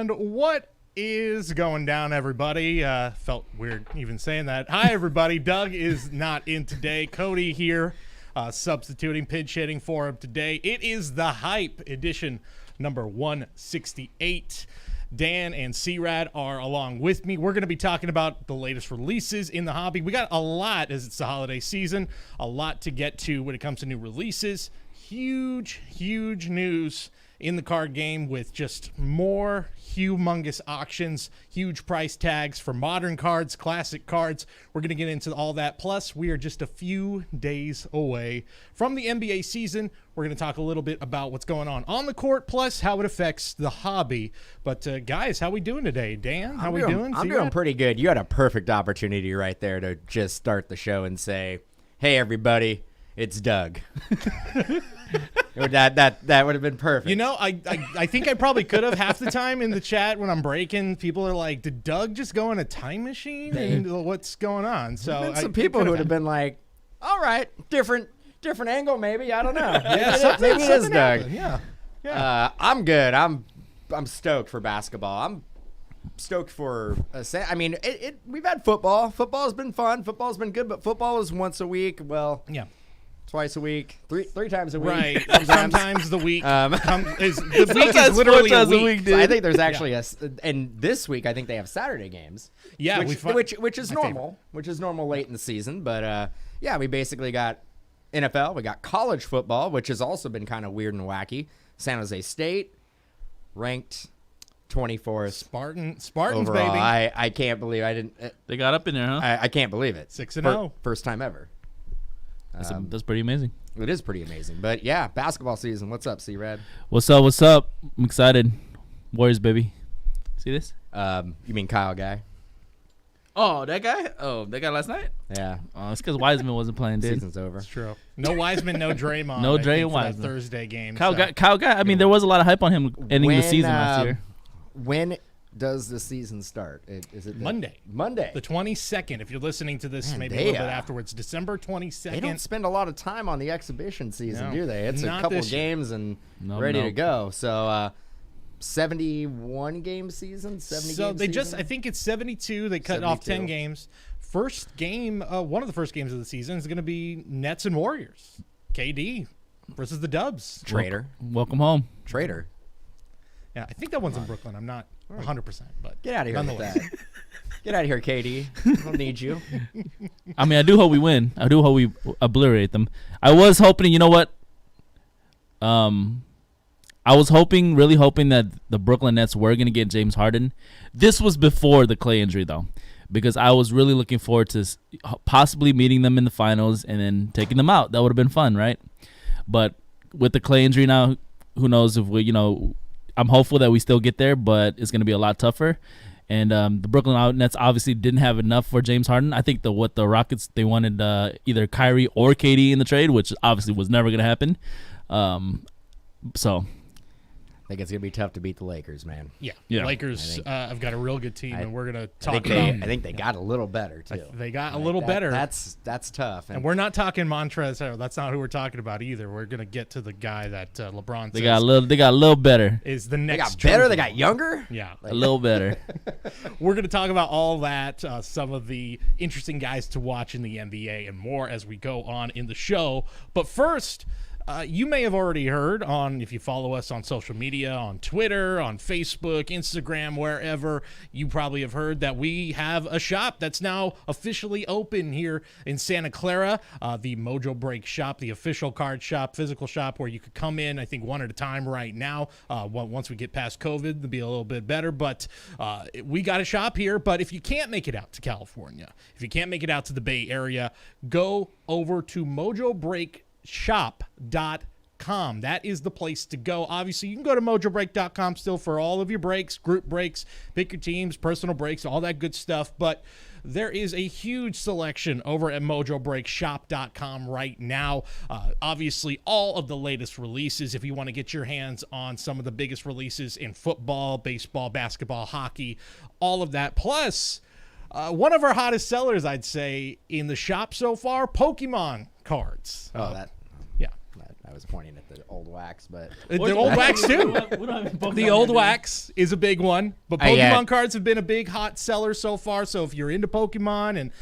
And what is going down, everybody? Felt weird even saying that. Hi, everybody. Doug is not in today. Cody here, substituting, pinch hitting for him today. It is the Hype edition number 168. Dan and C-Rad are along with me. We're going to be talking about the latest releases in the hobby. We got a lot as it's the holiday season, a lot to get to when it comes to new releases. Huge news in the card game with just more humongous auctions, huge price tags for modern cards, classic cards. We're going to get into all that. Plus, we are just a few days away from the NBA season. We're going to talk a little bit about what's going on the court, plus how it affects the hobby. But, guys, how we doing today? Dan, how we doing? I'm doing pretty good. You had a perfect opportunity right there to just start the show and say, hey, everybody, it's Doug. That would have been perfect. You know, I think I probably could have half the time in the chat when I'm breaking. People are like, did Doug just go in a time machine? And what's going on? So some people who would have been like, all right, different angle maybe. I don't know. Yeah, maybe it is Doug. Happened. Yeah. I'm good. I'm stoked for basketball. I'm stoked for we've had football. Football's been fun. Football's been good, but football is once a week. Well, yeah. Twice a week, three times a week. Right. Sometimes the week the week is literally a week. So I think there's actually and this week I think they have Saturday games. Yeah, which is normal. Which is normal late in the season. But we basically got NFL. We got college football, which has also been kind of weird and wacky. San Jose State ranked 24th. Spartans, overall. baby. I can't believe I didn't. They got up in there, huh? I can't believe it. 6-0. First time ever. That's pretty amazing. It is pretty amazing. But, yeah, basketball season. What's up, C-Rad? What's up? I'm excited. Warriors, baby. See this? You mean Kyle guy? Oh, that guy? Oh, that guy last night? Yeah. Oh, it's because Wiseman wasn't playing, dude. Season's over. It's true. No Wiseman, no Draymond. No Dre and Wiseman. Thursday game. Kyle guy. I mean, there was a lot of hype on him ending the season last year. When does the season start? Is it Monday? Monday. The 22nd. If you're listening to this, maybe a little bit afterwards. December 22nd. They don't spend a lot of time on the exhibition season, do they? It's Not a couple this year. games and ready to go. So, 71 game season. 70. So game they season? I think it's 72. They cut off 10 games. First game, one of the first games of the season is going to be Nets and Warriors. KD versus the Dubs. Traitor. Welcome home. Traitor. Yeah, I think that one's in Brooklyn. I'm not 100%, but Get out of here with that. Get out of here, KD. I don't need you. I mean, I do hope we win. I do hope we obliterate them. I was hoping, you know what? I was really hoping that the Brooklyn Nets were going to get James Harden. This was before the Clay injury, though, because I was really looking forward to possibly meeting them in the finals and then taking them out. That would have been fun, right? But with the Clay injury now, who knows if we, I'm hopeful that we still get there, but it's going to be a lot tougher. And the Brooklyn Nets obviously didn't have enough for James Harden. I think what the Rockets, they wanted either Kyrie or KD in the trade, which obviously was never going to happen. So I think it's going to be tough to beat the Lakers, man. Yeah. Lakers have got a real good team, and we're going to talk about I think they got a little better, too. They got a little better. That's tough. And we're not talking Montrezl. That's not who we're talking about either. We're going to get to the guy that LeBron they got a little better. Is the next They got better? They got younger? Yeah. A little better. We're going to talk about all that, some of the interesting guys to watch in the NBA and more as we go on in the show. But first, you may have already heard if you follow us on social media, on Twitter, on Facebook, Instagram, wherever, you probably have heard that we have a shop that's now officially open here in Santa Clara, the Mojobreak shop, the official card shop, physical shop where you could come in, I think, one at a time right now. Once we get past COVID, it'll be a little bit better, but we got a shop here. But if you can't make it out to California, if you can't make it out to the Bay Area, go over to mojobreakshop.com. That is the place to go. Obviously, you can go to mojobreak.com still for all of your breaks, group breaks, pick your teams, personal breaks, all that good stuff. But there is a huge selection over at mojobreakshop.com right now. Obviously, all of the latest releases, if you want to get your hands on some of the biggest releases in football, baseball, basketball, hockey, all of that. Plus, one of our hottest sellers, I'd say, in the shop so far, Pokemon cards. Oh, that. Yeah. I was pointing at the old wax, but The old wax too. The old wax is a big one, but Pokemon cards have been a big hot seller so far. So if you're into Pokemon and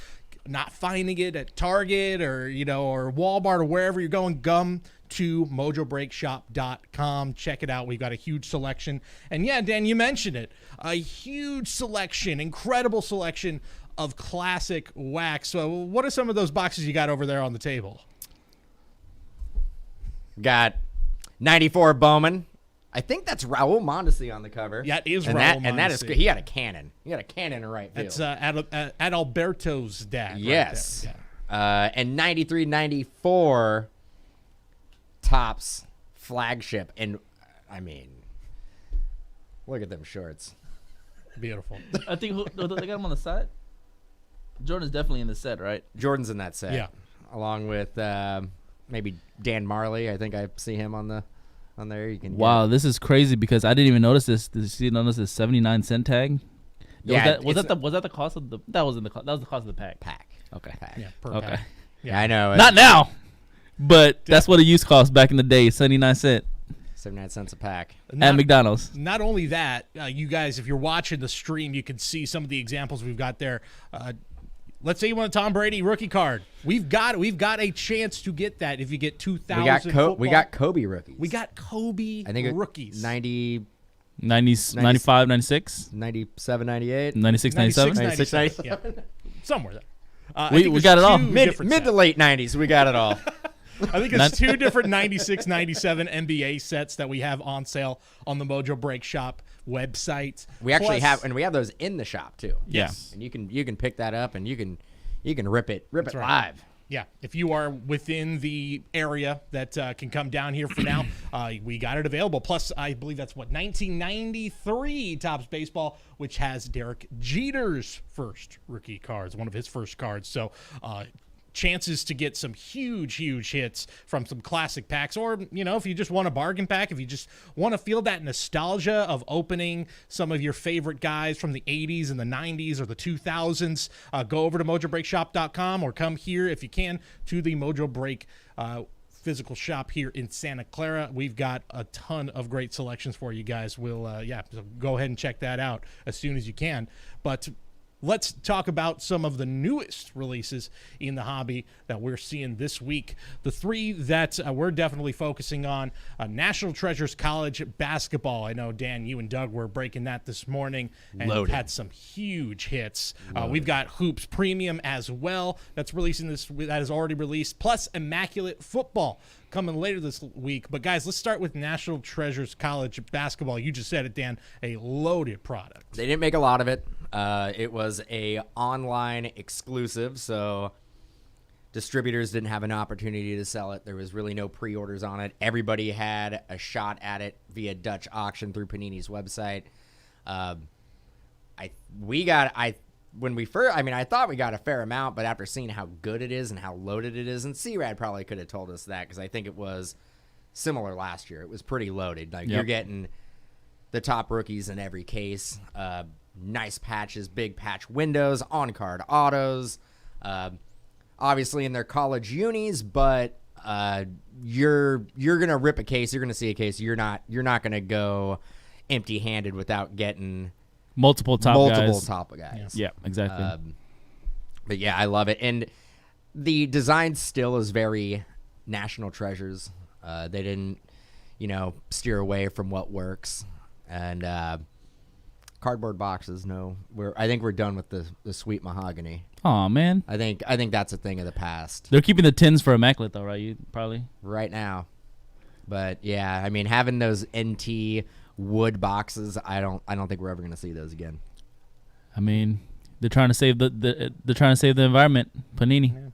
not finding it at Target or or Walmart or wherever you're going, come to mojobreakshop.com. Check it out. We've got a huge selection. And yeah, Dan, you mentioned it. A huge selection, incredible selection of classic wax. So what are some of those boxes you got over there on the table? Got 94 Bowman. I think that's Raul Mondesi on the cover. Yeah, it is and Raul Mondesi. And that is good. He had a cannon. He had a cannon in right field. That's Adalberto's dad. Yes. Right there. And 93-94 Topps flagship. And, I mean, look at them shorts. Beautiful. I think they got him on the side. Jordan's definitely in the set, right? Jordan's in that set. Yeah. Along with maybe Dan Marley. I think I see him on there. You can. Wow, this is crazy because I didn't even notice this. Did you notice this 79-cent tag? Yeah. Was that the cost of the? That was the cost of the pack. Pack. Okay. Pack. Yeah. Per Okay. pack. Yeah, I know. Not now, but that's what it used to cost back in the day. 79 cents 79 cents a pack. at McDonald's. Not only that, you guys, if you're watching the stream, you can see some of the examples we've got there. Let's say you want a Tom Brady rookie card. We've got a chance to get that if you get 2,000. We got Kobe rookies. We got Kobe I think rookies. 90, 95, 96, 97, 98. 96, 97. 96, 97. Yeah. Somewhere there. We got it all. Mid to late 90s. We got it all. I think it's two different 96, 97 NBA sets that we have on sale on the Mojo Break Shop website. We actually have those in the shop too. Yes. And you can pick that up and you can rip it right. live. Yeah, if you are within the area that can come down here for now, we got it available. Plus, I believe that's 1993 Topps Baseball, which has Derek Jeter's first rookie cards, one of his first cards. So, chances to get some huge hits from some classic packs, or if you just want a bargain pack, if you just want to feel that nostalgia of opening some of your favorite guys from the 80s and the 90s or the 2000s, go over to mojobreakshop.com or come here if you can to the Mojo Break physical shop here in Santa Clara. We've got a ton of great selections for you guys. We'll so go ahead and check that out as soon as you can. But let's talk about some of the newest releases in the hobby that we're seeing this week. The three that we're definitely focusing on, National Treasures College Basketball. I know, Dan, you and Doug were breaking that this morning and had some huge hits. We've got Hoops Premium as well that is already released, plus Immaculate Football coming later this week. But guys, let's start with National Treasures College Basketball. You just said it, Dan, a loaded product. They didn't make a lot of it. It was a online exclusive, so distributors didn't have an opportunity to sell it. There was really no pre-orders on it. Everybody had a shot at it via Dutch auction through Panini's website. I thought we got a fair amount, but after seeing how good it is and how loaded it is, and C-Rad probably could have told us that because I think it was similar last year. It was pretty loaded. You're getting the top rookies in every case. Nice patches, big patch windows, on-card autos, obviously in their college unis, but you're gonna rip a case. You're gonna see a case. You're not gonna go empty-handed without getting multiple top guys. Yeah, exactly. But yeah, I love it, and the design still is very National Treasures. They didn't, steer away from what works, and cardboard boxes. No, I think we're done with the sweet mahogany. Oh man, I think that's a thing of the past. They're keeping the tins for Immaculate though, right? You probably right now, but yeah, I mean having those NT wood boxes, I don't think we're ever gonna see those again. I mean, they're trying to save the environment. Panini.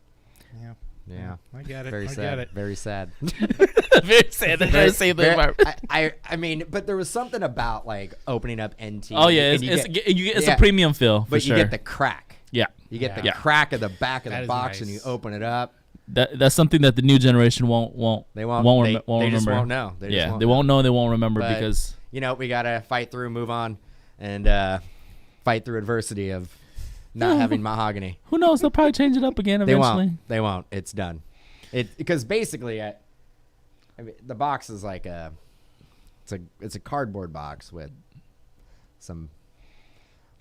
Yeah, I get it. Very sad. Get it. Very sad. Very sad. They're trying to save the environment. I mean, but there was something about like opening up NT. Oh yeah, it's a premium feel. But sure. You get the crack. Yeah. You get the crack of the back of the box, nice. and you open it up. That's something that the new generation won't remember. They just won't know. They won't know. They won't remember but, because we gotta fight through, move on, and fight through adversity of not having mahogany. Who knows? They'll probably change it up again eventually. They won't. It's done. Because basically, I mean, the box is like it's a cardboard box with some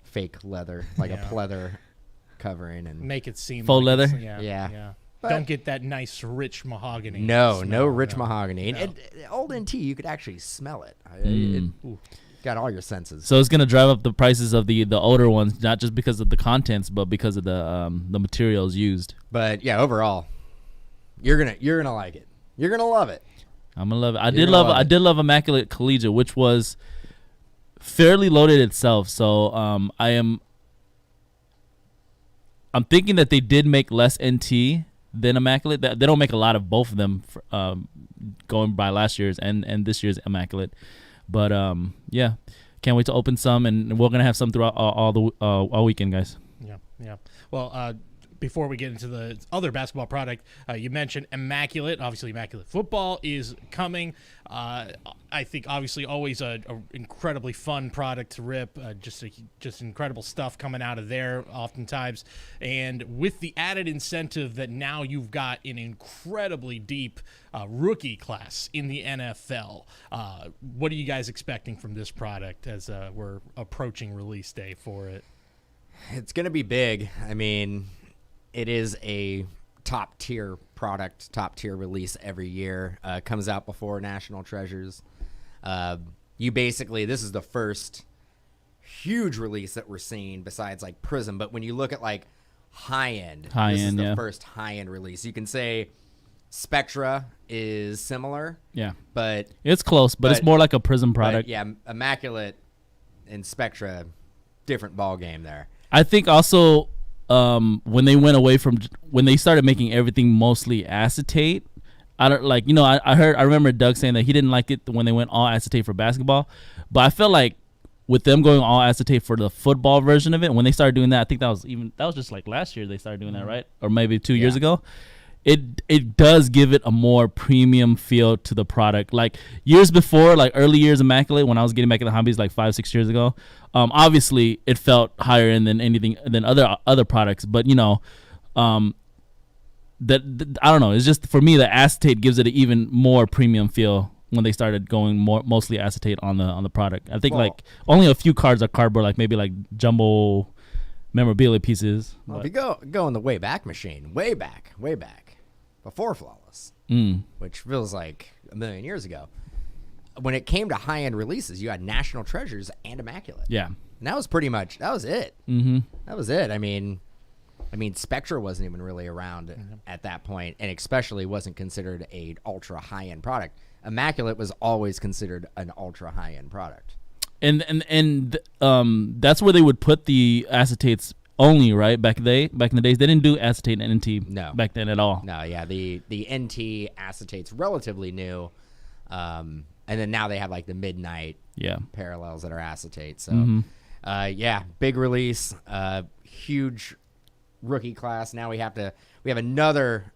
fake leather, like a pleather covering, and make it seem faux like leather. Yeah. But don't get that nice rich mahogany. No smell, rich mahogany. No. And old NT, you could actually smell it. Got all your senses. So it's gonna drive up the prices of the older ones, not just because of the contents, but because of the materials used. But yeah, overall, you're gonna like it. You're gonna love it. I'm gonna love it. I did love Immaculate Collegiate, which was fairly loaded itself. So I'm thinking that they did make less NT than Immaculate. They don't make a lot of both of them going by last year's and this year's Immaculate. But yeah, can't wait to open some, and we're gonna have some throughout all weekend, guys. Yeah. Well, before we get into the other basketball product, you mentioned Immaculate. Obviously, Immaculate Football is coming. I think obviously always a incredibly fun product to rip. Just incredible stuff coming out of there oftentimes. And with the added incentive that now you've got an incredibly deep rookie class in the NFL, what are you guys expecting from this product as we're approaching release day for it? It's gonna be big. I mean, it is a top tier product, top tier release every year. Comes out before National Treasures. This is the first huge release that we're seeing besides like Prism. But when you look at like high end, this is the first high end release. You can say Spectra is similar. Yeah, but it's close, but it's more like a Prism product. Yeah, Immaculate and Spectra, different ball game there. I think also when they started making everything mostly acetate, I remember Doug saying that he didn't like it when they went all acetate for basketball, but I felt like with them going all acetate for the football version of it, when they started doing that, I think that was just like last year they started doing that, right? Or maybe 2 years ago. It does give it a more premium feel to the product. Like years before, like early years Immaculate, when I was getting back into hobbies like 5-6 years ago, obviously it felt higher end than other products. But I don't know. It's just for me the acetate gives it an even more premium feel when they started going mostly acetate on the product. I think like only a few cards are cardboard, like maybe like jumbo memorabilia pieces. Well, if you go in the way back machine, way back. Before Flawless, which feels like a million years ago. When it came to high-end releases, you had National Treasures and Immaculate. Yeah. And that was it. Mm-hmm. That was it. I mean, Spectra wasn't even really around at that point, and especially wasn't considered a ultra high-end product. Immaculate was always considered an ultra high-end product. And that's where they would put the acetates only, right? Back in the days, they didn't do acetate and NT back then at all. No, yeah, the NT acetate's relatively new, and then now they have like the Midnight parallels that are acetate. So, big release, huge rookie class. Now we have another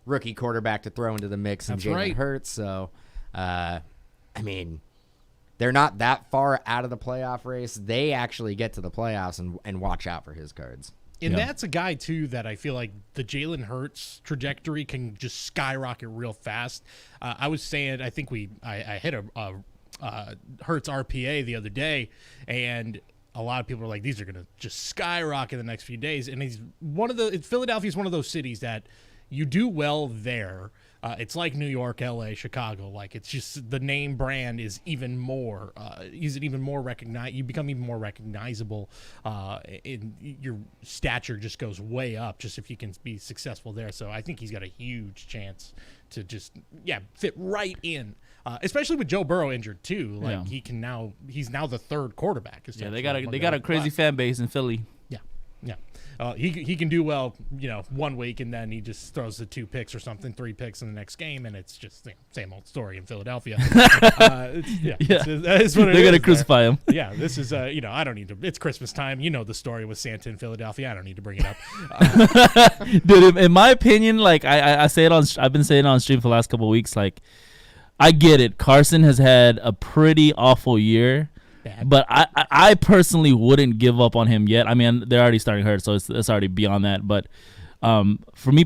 rookie quarterback to throw into the mix, and Jalen Hurts. So, I mean, they're not that far out of the playoff race. They actually get to the playoffs and watch out for his cards. And that's a guy, too, that I feel like the Jalen Hurts trajectory can just skyrocket real fast. I was saying, I think I hit a Hurts RPA the other day, and a lot of people are like, these are going to just skyrocket the next few days. And Philadelphia's one of those cities that you do well there. It's like New York, LA, Chicago. Like it's just the name brand is even more. You become even more recognizable. In your stature just goes way up just if you can be successful there. So I think he's got a huge chance to just fit right in. Especially with Joe Burrow injured too. Like he's now the third quarterback. Yeah, they got a crazy fan base in Philly. Yeah. He can do well, 1 week, and then he just throws the 2 picks or something, 3 picks in the next game, and it's just the same old story in Philadelphia. That is what they're gonna crucify him. Yeah, this is I don't need to. It's Christmas time. You know the story with Santa in Philadelphia. I don't need to bring it up. Dude, in my opinion, like I've been saying it on stream for the last couple of weeks. Like, I get it. Carson has had a pretty awful year. But I personally wouldn't give up on him yet. I mean, they're already starting hurt, so it's already beyond that. But for me,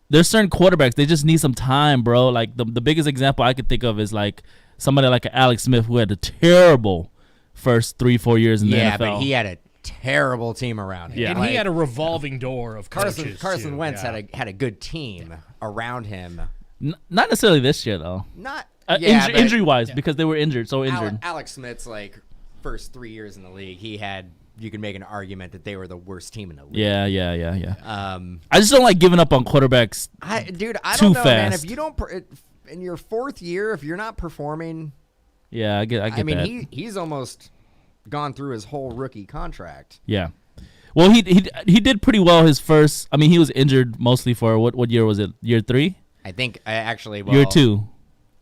there's certain quarterbacks, they just need some time, bro. Like the biggest example I could think of is like somebody like Alex Smith, who had a terrible first 3-4 years in the NFL. Yeah, but he had a terrible team around him. Yeah, and he had a revolving door of coaches. Carson Wentz had a good team around him. Not necessarily this year though. Not injury wise, because they were injured. Alex Smith's like first 3 years in the league, you can make an argument that they were the worst team in the league. Yeah. I just don't like giving up on quarterbacks. I too don't know, fast. man. If you don't in your fourth year, if you're not performing, yeah, I get I mean, that. he's almost gone through his whole rookie contract. Yeah. Well, he did pretty well his first. I mean, he was injured mostly for what year was it? Year 3? I think actually year 2.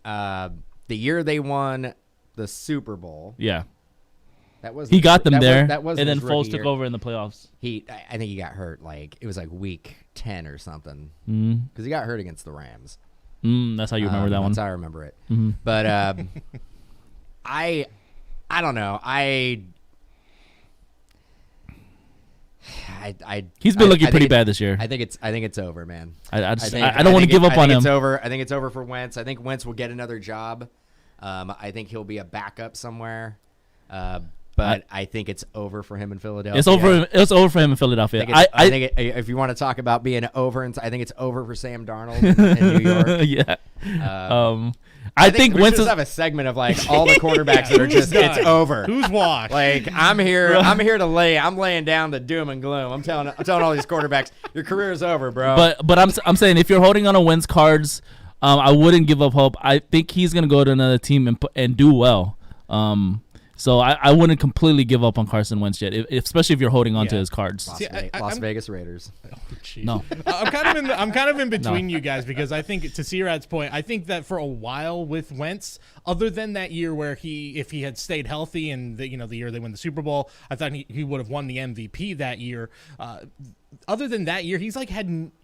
The year they won the Super Bowl. Yeah. That was he got them there, that was and then his Foles rookie took year. over in the playoffs. I think he got hurt. Like it was like week 10 or something. Mm-hmm. Because he got hurt against the Rams. That's how you remember that one. That's how I remember it. Mm-hmm. But I don't know. He's been looking pretty bad this year. I think it's over, man. I don't want to give up on him. It's over. I think it's over for Wentz. I think Wentz will get another job. I think he'll be a backup somewhere. But I think it's over for him in Philadelphia. It's over for him in Philadelphia. I think if you want to talk about being over, I think it's over for Sam Darnold in New York. Yeah. I think we Wentz should have a segment of like all the quarterbacks that are just it's over. Who's washed? Like I'm here to I'm laying down the doom and gloom. I'm telling all these quarterbacks, your career is over, bro. But I'm saying if you're holding on to Wentz cards, I wouldn't give up hope. I think he's gonna go to another team and do well. So I wouldn't completely give up on Carson Wentz yet, especially if you're holding on to his cards. Las Vegas Raiders. Oh, no, I'm kind of in between you guys because I think to C-Rad's point, I think that for a while with Wentz, other than that year where if he had stayed healthy and the year they win the Super Bowl, I thought he would have won the MVP that year. Other than that year, he's like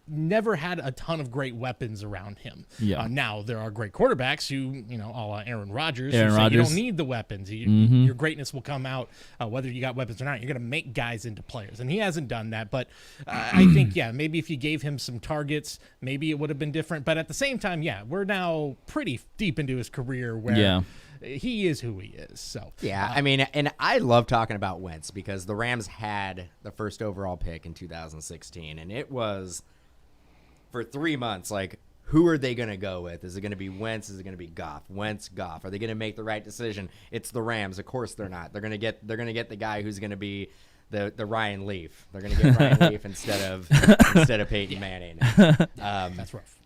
never had a ton of great weapons around him. Yeah. Now there are great quarterbacks who, a la Aaron Rodgers, you don't need the weapons. Your greatness will come out whether you got weapons or not. You're going to make guys into players, and he hasn't done that. But I think, maybe if you gave him some targets, maybe it would have been different. But at the same time, we're now pretty deep into his career where he is who he is. So I mean, and I love talking about Wentz because the Rams had the first overall pick in 2016, and it was for 3 months like, who are they going to go with? Is it going to be Wentz? Is it going to be Goff? Wentz, Goff. Are they going to make the right decision? It's the Rams. Of course they're not. They're going to get the guy who's going to be the Ryan Leaf. They're going to get Ryan Leaf instead of Peyton Manning. that's rough.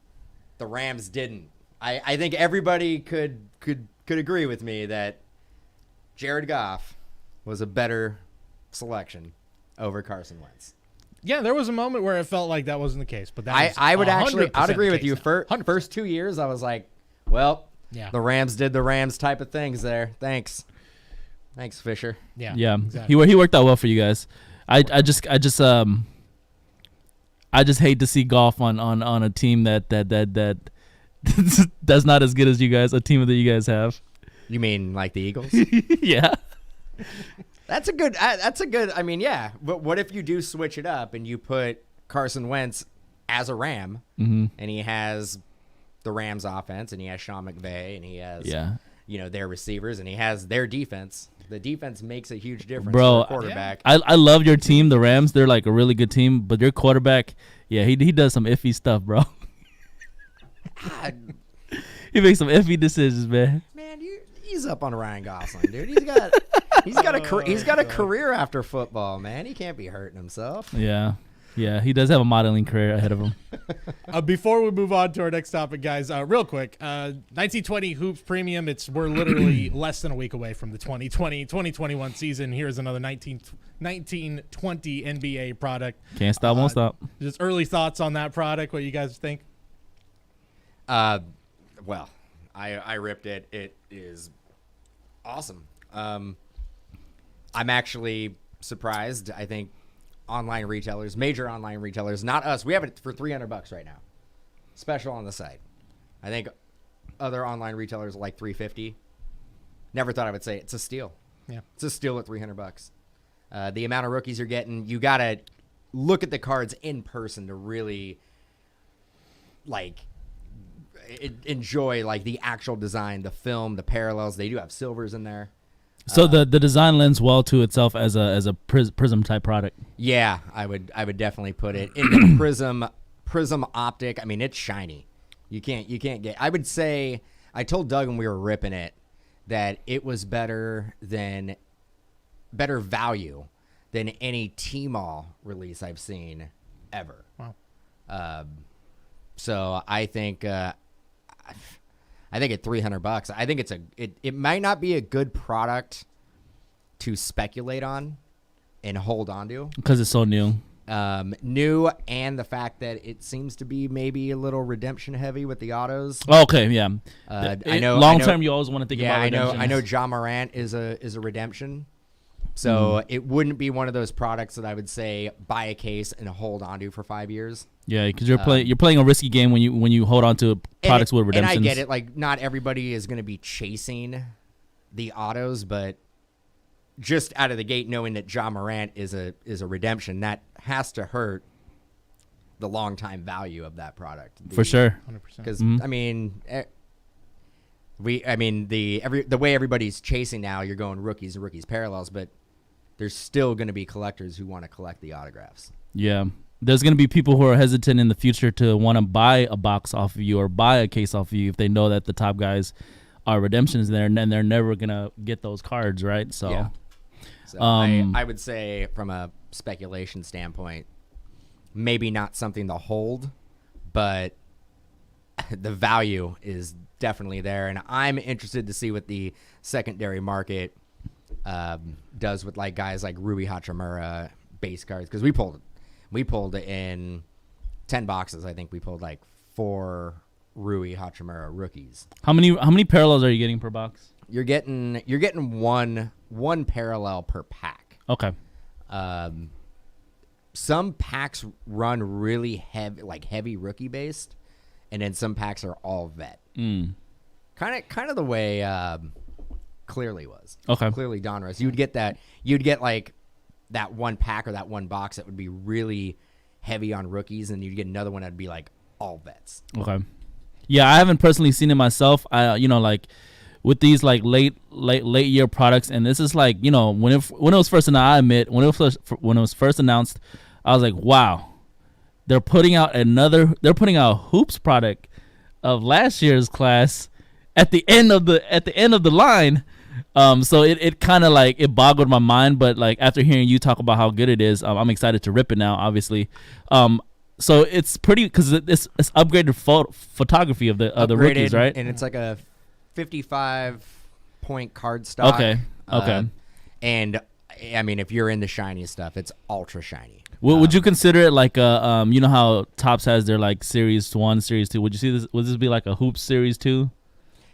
The Rams didn't. I think everybody could agree with me that Jared Goff was a better selection over Carson Wentz. Yeah, there was a moment where it felt like that wasn't the case, but I'd agree with you. First 2 years, I was like, well, the Rams did the Rams type of things there. Thanks, Fisher. Yeah. Exactly. He worked out well for you guys. I just hate to see Goff on a team that that's not as good as you guys. A team that you guys have. You mean like the Eagles? Yeah. That's a good. I mean, yeah. But what if you do switch it up and you put Carson Wentz as a Ram, and he has the Rams offense, and he has Sean McVay, and he has their receivers, and he has their defense. The defense makes a huge difference for a quarterback. I love your team, the Rams. They're like a really good team, but your quarterback, he does some iffy stuff, bro. He makes some iffy decisions, man. Man, he's up on Ryan Gosling, dude. He's got a career after football, man. He can't be hurting himself. Yeah, he does have a modeling career ahead of him. Before we move on to our next topic, guys, real quick, 1920 Hoops Premium. We're literally less than a week away from the 2020-2021 season. Here's another 1920 NBA product. Can't stop, won't stop. Just early thoughts on that product. What you guys think? Well, I ripped it. It is awesome. I'm actually surprised. I think major online retailers, not us. We have it for $300 right now, special on the site. I think other online retailers are like $350. Never thought I would say it. It's a steal. Yeah, it's a steal at $300. The amount of rookies you're getting, you gotta look at the cards in person to really like enjoy like the actual design, the film, the parallels. They do have silvers in there. So the design lends well to itself as a prism type product. Yeah, I would definitely put it in the prism optic. I mean, it's shiny. You can't get. I would say I told Doug when we were ripping it that it was better value than any Tmall release I've seen ever. Wow. So I think at $300, I think it might not be a good product to speculate on and hold on to because it's so new. New, and the fact that it seems to be maybe a little redemption heavy with the autos. Okay, yeah. I know long term you always want to think about redemption. I know John Morant is a redemption. So it wouldn't be one of those products that I would say buy a case and hold on to for 5 years. Yeah, because you're playing a risky game when you hold on to products with redemptions. And I get it. Like, not everybody is going to be chasing the autos, but just out of the gate, knowing that John Morant is a redemption, that has to hurt the long time value of that product. For sure, 100%. Because I mean, the way everybody's chasing now, you're going rookies and rookies parallels, but there's still going to be collectors who want to collect the autographs. Yeah. There's going to be people who are hesitant in the future to want to buy a box off of you or buy a case off of you if they know that the top guys are redemptions there, and then they're never going to get those cards, right? So, yeah. So I would say from a speculation standpoint, maybe not something to hold, but the value is definitely there. And I'm interested to see what the secondary market does with like guys like Rui Hachimura base cards, because we pulled in 10 boxes. I think we pulled like 4 Rui Hachimura rookies. How many parallels are you getting per box? You're getting one parallel per pack. Okay. Some packs run really heavy rookie based, and then some packs are all vet. Kind of the way Clearly was. Okay. Clearly Donruss. You'd get like that one pack or that one box that would be really heavy on rookies, and you'd get another one that'd be like all vets. Okay. Yeah, I haven't personally seen it myself. Like with these like late year products, and this is like, when it was first announced, I admit when it was first announced, I was like, wow, they're putting out a hoops product of last year's class at the end of the line. So it kind of like it boggled my mind, but like after hearing you talk about how good it is, I'm excited to rip it now, obviously. So it's pretty, because it's upgraded photography of the rookies, right? And it's like a 55-point card stock. Okay. And I mean, if you're into shiny stuff, it's ultra shiny. Would you consider it like a how Topps has their like Series 1, Series 2? Would you see this? Would this be like a Hoops Series 2?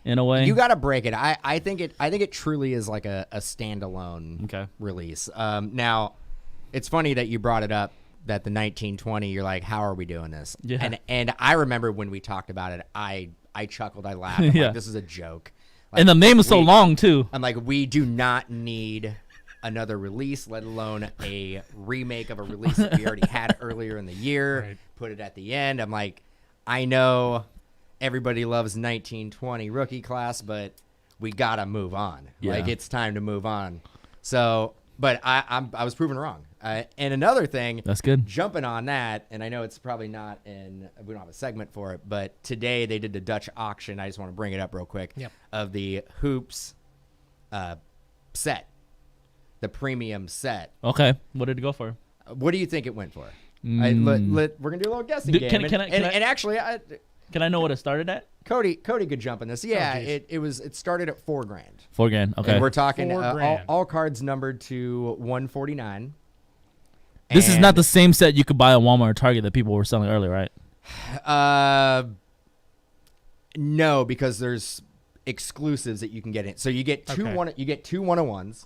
In a way, you got to break it. I think it truly is like a standalone release. Now, it's funny that you brought it up, that the 1920. You're like, how are we doing this? Yeah. And I remember when we talked about it, I chuckled, I laughed. I'm like, this is a joke. Like, and the name is so long too. I'm like, we do not need another release, let alone a remake of a release that we already had earlier in the year. Right. Put it at the end. I'm like, I know everybody loves 1920 rookie class, but we gotta move on. Yeah. Like, it's time to move on. So, but I was proven wrong. And another thing, that's good. Jumping on that, and I know it's probably not we don't have a segment for it, but today they did the Dutch auction. I just want to bring it up real quick. Yep. Of the hoops set, the premium set. Okay, what did it go for? What do you think it went for? We're gonna do a little guessing game. And actually, can I know what it started at? Cody could jump in this. Yeah, it started at $4,000. $4,000. Okay. And we're talking $4,000. all cards numbered to 149. This is not the same set you could buy at Walmart or Target that people were selling earlier, right? No, because there's exclusives that you can get in. So you get two 101s,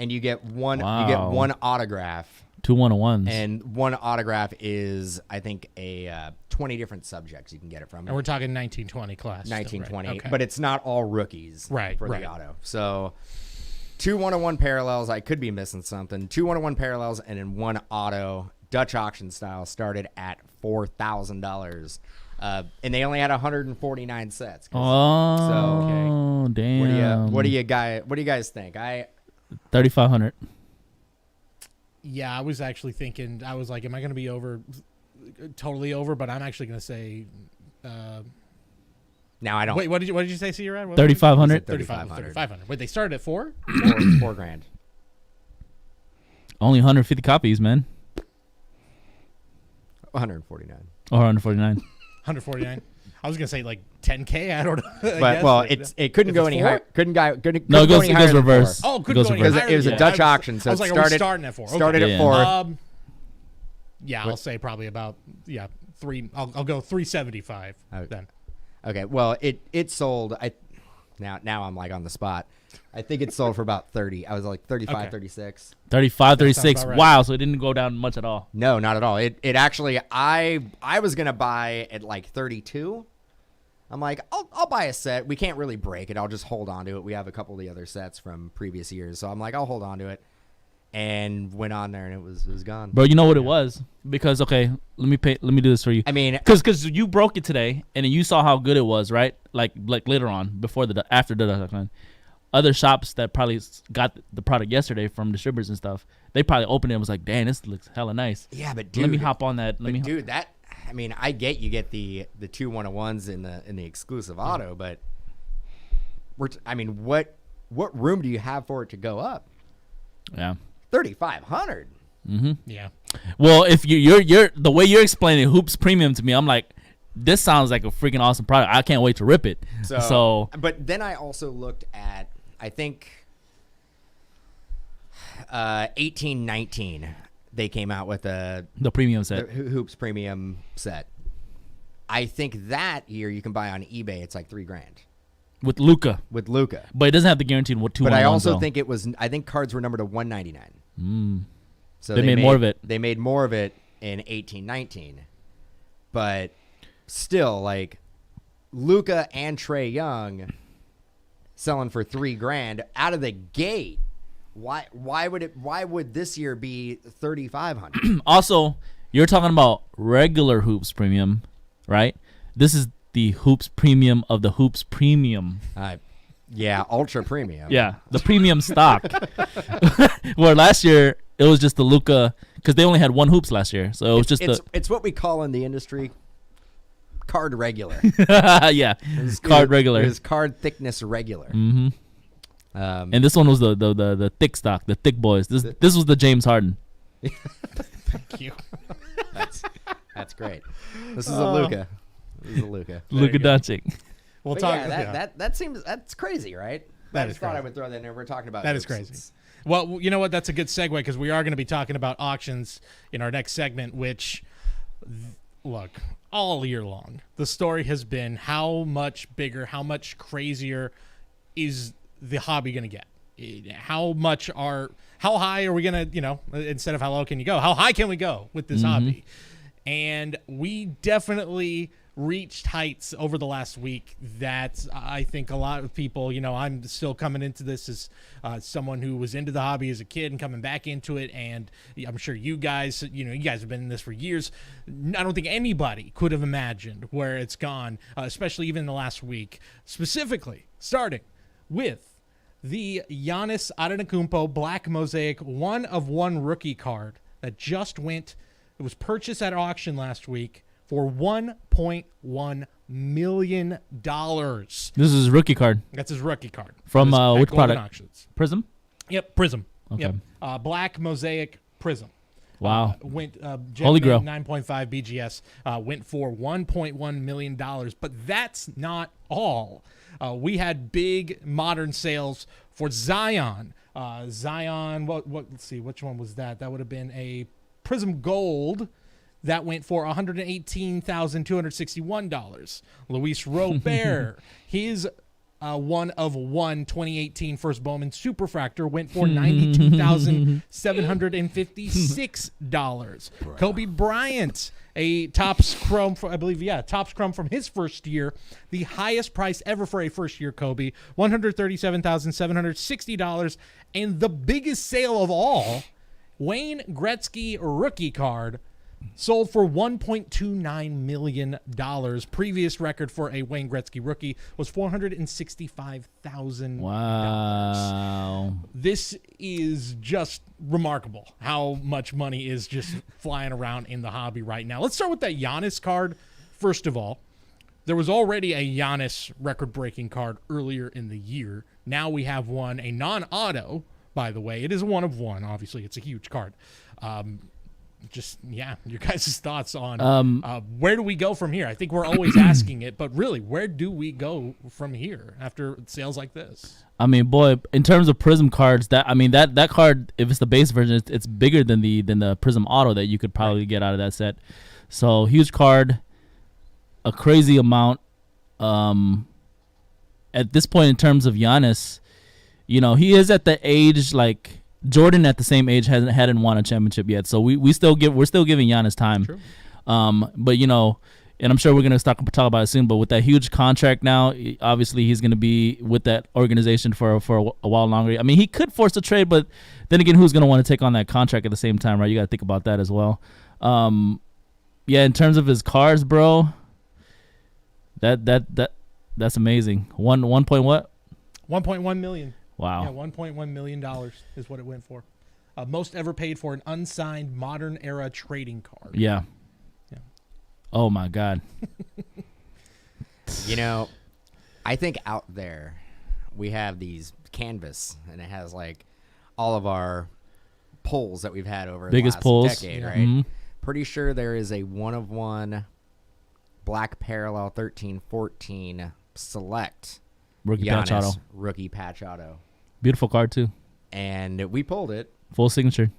and you get one autograph. 2 101s. And one autograph is, I think, 20 different subjects you can get it from. And we're talking 1920 class. 1920, right? Okay. but it's not all rookies for the auto. So 2 101 parallels. I could be missing something. 2 101 parallels, and then one auto, Dutch auction style, started at $4,000. And they only had 149 sets. Oh, damn. What do you guys think? 3,500. Yeah, I was actually thinking. I was like, am I going to be totally over? But I'm actually going to say. Now I don't. Wait, what did you say? See, you're at 3,500. 3,500. Wait, they started at $4? $4,000. Only 150 copies, man. 149. Or 149. 149. I was gonna say like 10K. I don't know. But it couldn't go any higher. Couldn't go it goes, any higher than reverse. 4. Oh, couldn't go any higher. Because it was a Dutch auction, so I was like, it started starting at 4. Okay. Started at 4. Yeah, I'll say probably about 3. I'll go 375 then. Okay. Well, it sold. Now I'm like on the spot. I think it sold for about 30. I was like 35, 36. 35, 36. Right. Wow, so it didn't go down much at all. No, not at all. It actually, I was gonna buy at like 32. I'm like, I'll buy a set. We can't really break it. I'll just hold on to it. We have a couple of the other sets from previous years, so I'm like, I'll hold on to it. And went on there, and it was gone. Bro, you know what it was? Because let me do this for you. I mean, because you broke it today, and then you saw how good it was, right? Like later on, after the deadline. Other shops that probably got the product yesterday from distributors and stuff, they probably opened it and was like, "Damn, this looks hella nice." Yeah, but dude, let me hop on that. I mean, I get you get the 2 101s in the exclusive auto, but what room do you have for it to go up? Yeah, 3,500. Mm-hmm. Yeah. Well, if you're the way you're explaining Hoops Premium to me, I'm like, this sounds like a freaking awesome product. I can't wait to rip it. So but then I also looked at, I think, 18-19. They came out with the premium set, the Hoops Premium set. I think that year you can buy on eBay. It's like $3,000 with Luka. But it doesn't have the guaranteed 2. But I also think it was. I think cards were numbered to 199. So they made more of it. They made more of it in 18-19. But still, like Luka and Trae Young selling for $3,000 out of the gate. Why would this year be 3,500? Also, you're talking about regular Hoops Premium, right? This is the Hoops Premium of the Hoops Premium. Yeah, ultra premium. Yeah, the premium stock. Where last year it was just the Luka, because they only had 1 Hoops last year, so it was it's what we call in the industry card regular. Yeah, card regular. It was card thickness regular. Mm-hmm. And this one was the thick stock, the thick boys. This was the James Harden. Thank you. That's great. This is a Luka. Luka Doncic. We'll but talk. Yeah, that's crazy, right? That I is just thought crazy. I would throw that in there. We're talking about that is crazy. Well, you know what? That's a good segue because we are going to be talking about auctions in our next segment. Which, look, all year long, the story has been how much bigger, how much crazier is the hobby going to get? How high are we going to, instead of how low can you go, how high can we go with this hobby? And we definitely reached heights over the last week that I think a lot of people, I'm still coming into this as someone who was into the hobby as a kid and coming back into it. And I'm sure you guys, you guys have been in this for years. I don't think anybody could have imagined where it's gone, especially even in the last week, specifically starting with the Giannis Antetokounmpo Black Mosaic 1/1 rookie card that just went. It was purchased at auction last week for $1.1 million. This is his rookie card. That's his rookie card. From which product? Auctions. Prism? Yep, Prism. Okay. Yep. Black Mosaic Prism. Wow. Went Holy Grail. 9.5 BGS went for $1.1 million. But that's not all. We had big modern sales for Zion. Zion, let's see, which one was that? That would have been a Prism Gold. That went for $118,261. Luis Robert, his 1/1 2018 First Bowman Superfractor went for $92,756. Kobe Bryant, a Topps Chrome, Topps Chrome from his first year, the highest price ever for a first-year Kobe, $137,760. And the biggest sale of all, Wayne Gretzky rookie card sold for $1.29 million. Previous record for a Wayne Gretzky rookie was $465,000. Wow. This is just remarkable how much money is just flying around in the hobby right now. Let's start with that Giannis card. First of all, there was already a Giannis record-breaking card earlier in the year. Now we have one, a non-auto, by the way. It is a one of one. Obviously, it's a huge card. Your guys' thoughts on where do we go from here? I think we're always asking it, but really, where do we go from here after sales like this? I mean, boy, in terms of Prism cards, that card, if it's the base version, it's bigger than the Prism Auto that you could probably get out of that set. So huge card, a crazy amount. At this point, in terms of Giannis, he is at the age like Jordan at the same age hadn't won a championship yet. So we're still giving Giannis time. True. But and I'm sure we're gonna talk about it soon. But with that huge contract now, obviously he's gonna be with that organization for a while longer. I mean, he could force a trade, but then again, who's gonna want to take on that contract at the same time, right? You got to think about that as well. In terms of his cars, bro, that's amazing. One point what? $1.1 million. Wow. Yeah, $1.1 million is what it went for. Most ever paid for an unsigned modern era trading card. Yeah. Oh my God. I think out there we have these canvas, and it has like all of our pulls that we've had over biggest the last pulls. decade, Yeah. right? Mm-hmm. Pretty sure there is a one of one black parallel 13-14 select Rookie Giannis patch auto. rookie patch auto. Beautiful card too. And we pulled it. Full signature.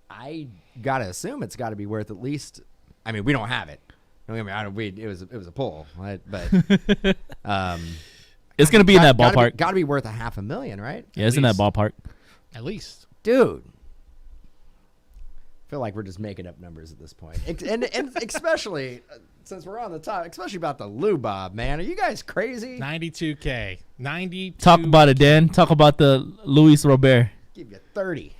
I gotta assume it's got to be worth at least. I mean, we don't have it. Don't get me wrong, it was a pull, right? But it's gonna be in that ballpark. Got to be worth $500,000, right? Yeah, it's in that ballpark. At least, dude. I feel like we're just making up numbers at this point, and especially since we're on the top, especially about the Lou Bob, man. Are you guys crazy? 92K. 92. Talk about it, Dan. Talk about the Luis Robert. Give you 30.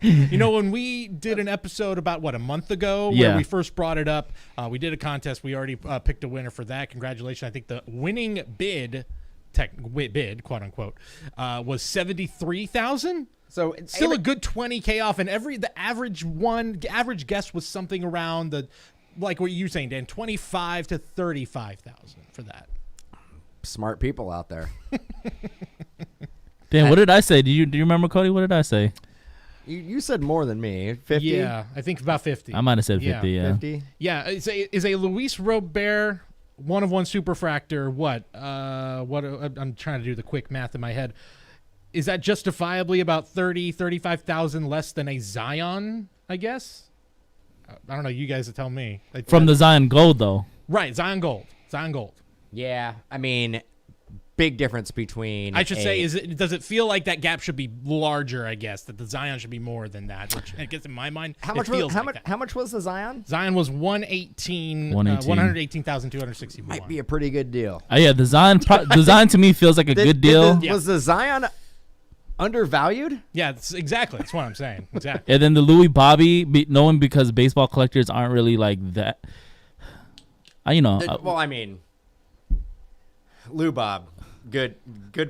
When we did an episode about a month ago where we first brought it up, we did a contest. We already picked a winner for that. Congratulations. I think the winning bid, quote unquote, was 73,000. So it's still a good 20K off, and the average guess was something around like what you're saying, Dan, 25 to 35,000 for that. Smart people out there. Dan, what did I say? Do you remember, Cody? What did I say? You said more than me. 50? Yeah, I think about 50. I might have said 50, yeah. 50? Yeah, is a Luis Robert one of one superfractor what? I'm trying to do the quick math in my head. Is that justifiably about 35,000 less than a Zion, I guess? I don't know. You guys tell me. From the Zion Gold, though. Right, Zion Gold. Yeah, I mean, big difference between. I should say, does it feel like that gap should be larger? I guess that the Zion should be more than that. Which I guess in my mind, how much was the Zion? Zion was 118,261. Might be a pretty good deal. Yeah, the Zion to me feels like a good deal. Was the Zion undervalued? Yeah, exactly. That's what I'm saying. Exactly. And then the Louis Bobby, knowing because baseball collectors aren't really like that. Well, I mean, Lou Bob, good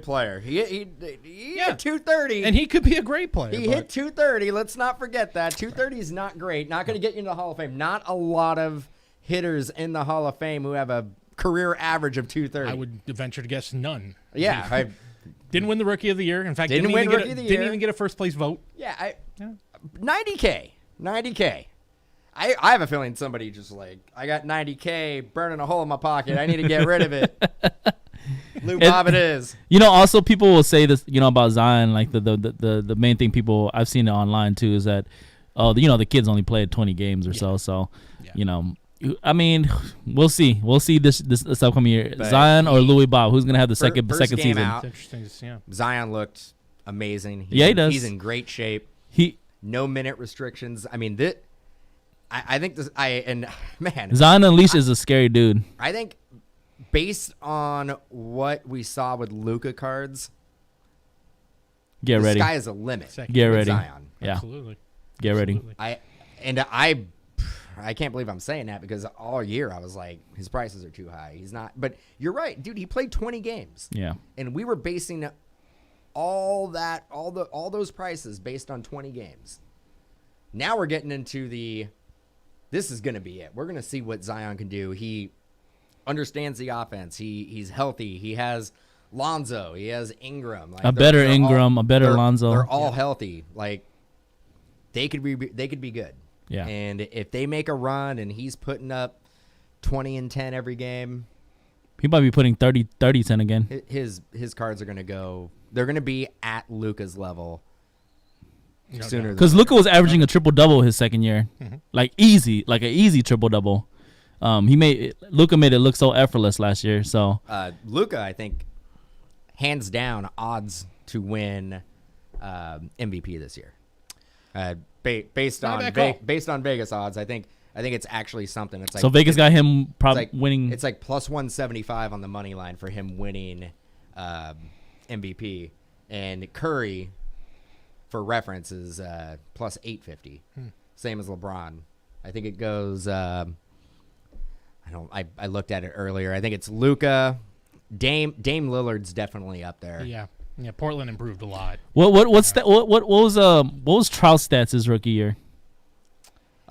player. He hit 230, and he could be a great player. He hit 230. Let's not forget that 230 is not great. Not going to get you into the Hall of Fame. Not a lot of hitters in the Hall of Fame who have a career average of 230. I would venture to guess none. Yeah, didn't win the Rookie of the Year. In fact, didn't even get a first place vote. Yeah, 90K. I have a feeling somebody just I got 90K burning a hole in my pocket. I need to get rid of it. Lou Bob it is. Also people will say this, about Zion, like the main thing I've seen it online too is that, the kids only played 20 games or so. So, I mean, we'll see. We'll see this upcoming year. But Zion or Louis Bob, who's gonna have the second season? Out, it's interesting. Yeah. Zion looked amazing. He does. He's in great shape. No minute restrictions. I mean, I think this. Zion Unleashed is a scary dude. I think, based on what we saw with Luka cards, get ready. The sky is the limit. Get ready. Zion. Yeah, absolutely. Get ready. And I can't believe I'm saying that because all year I was like, his prices are too high. He's not. But you're right, dude. He played 20 games. Yeah. And we were basing all those prices based on 20 games. Now we're getting into this is going to be it. We're going to see what Zion can do. He understands the offense. He's healthy. He has Lonzo. He has Ingram. Like a better Ingram, a better Lonzo. They're all healthy. Like they could be good. Yeah. And if they make a run and he's putting up 20 and 10 every game, he might be putting 30-10 again. His cards are going to go. They're going to be at Luka's level sooner. Because Luka was averaging a triple double his second year, like an easy triple double. Luka made it look so effortless last year. So Luka, I think, hands down, odds to win MVP this year. Based on Vegas odds, I think it's actually something. It's like, so Vegas got him probably winning. It's like plus 175 on the money line for him winning MVP, and Curry, for reference, is plus 850. Same as LeBron. I think it goes. I looked at it earlier. I think it's Luka. Dame Lillard's definitely up there. Yeah, Portland improved a lot. What was Trout's stats his rookie year?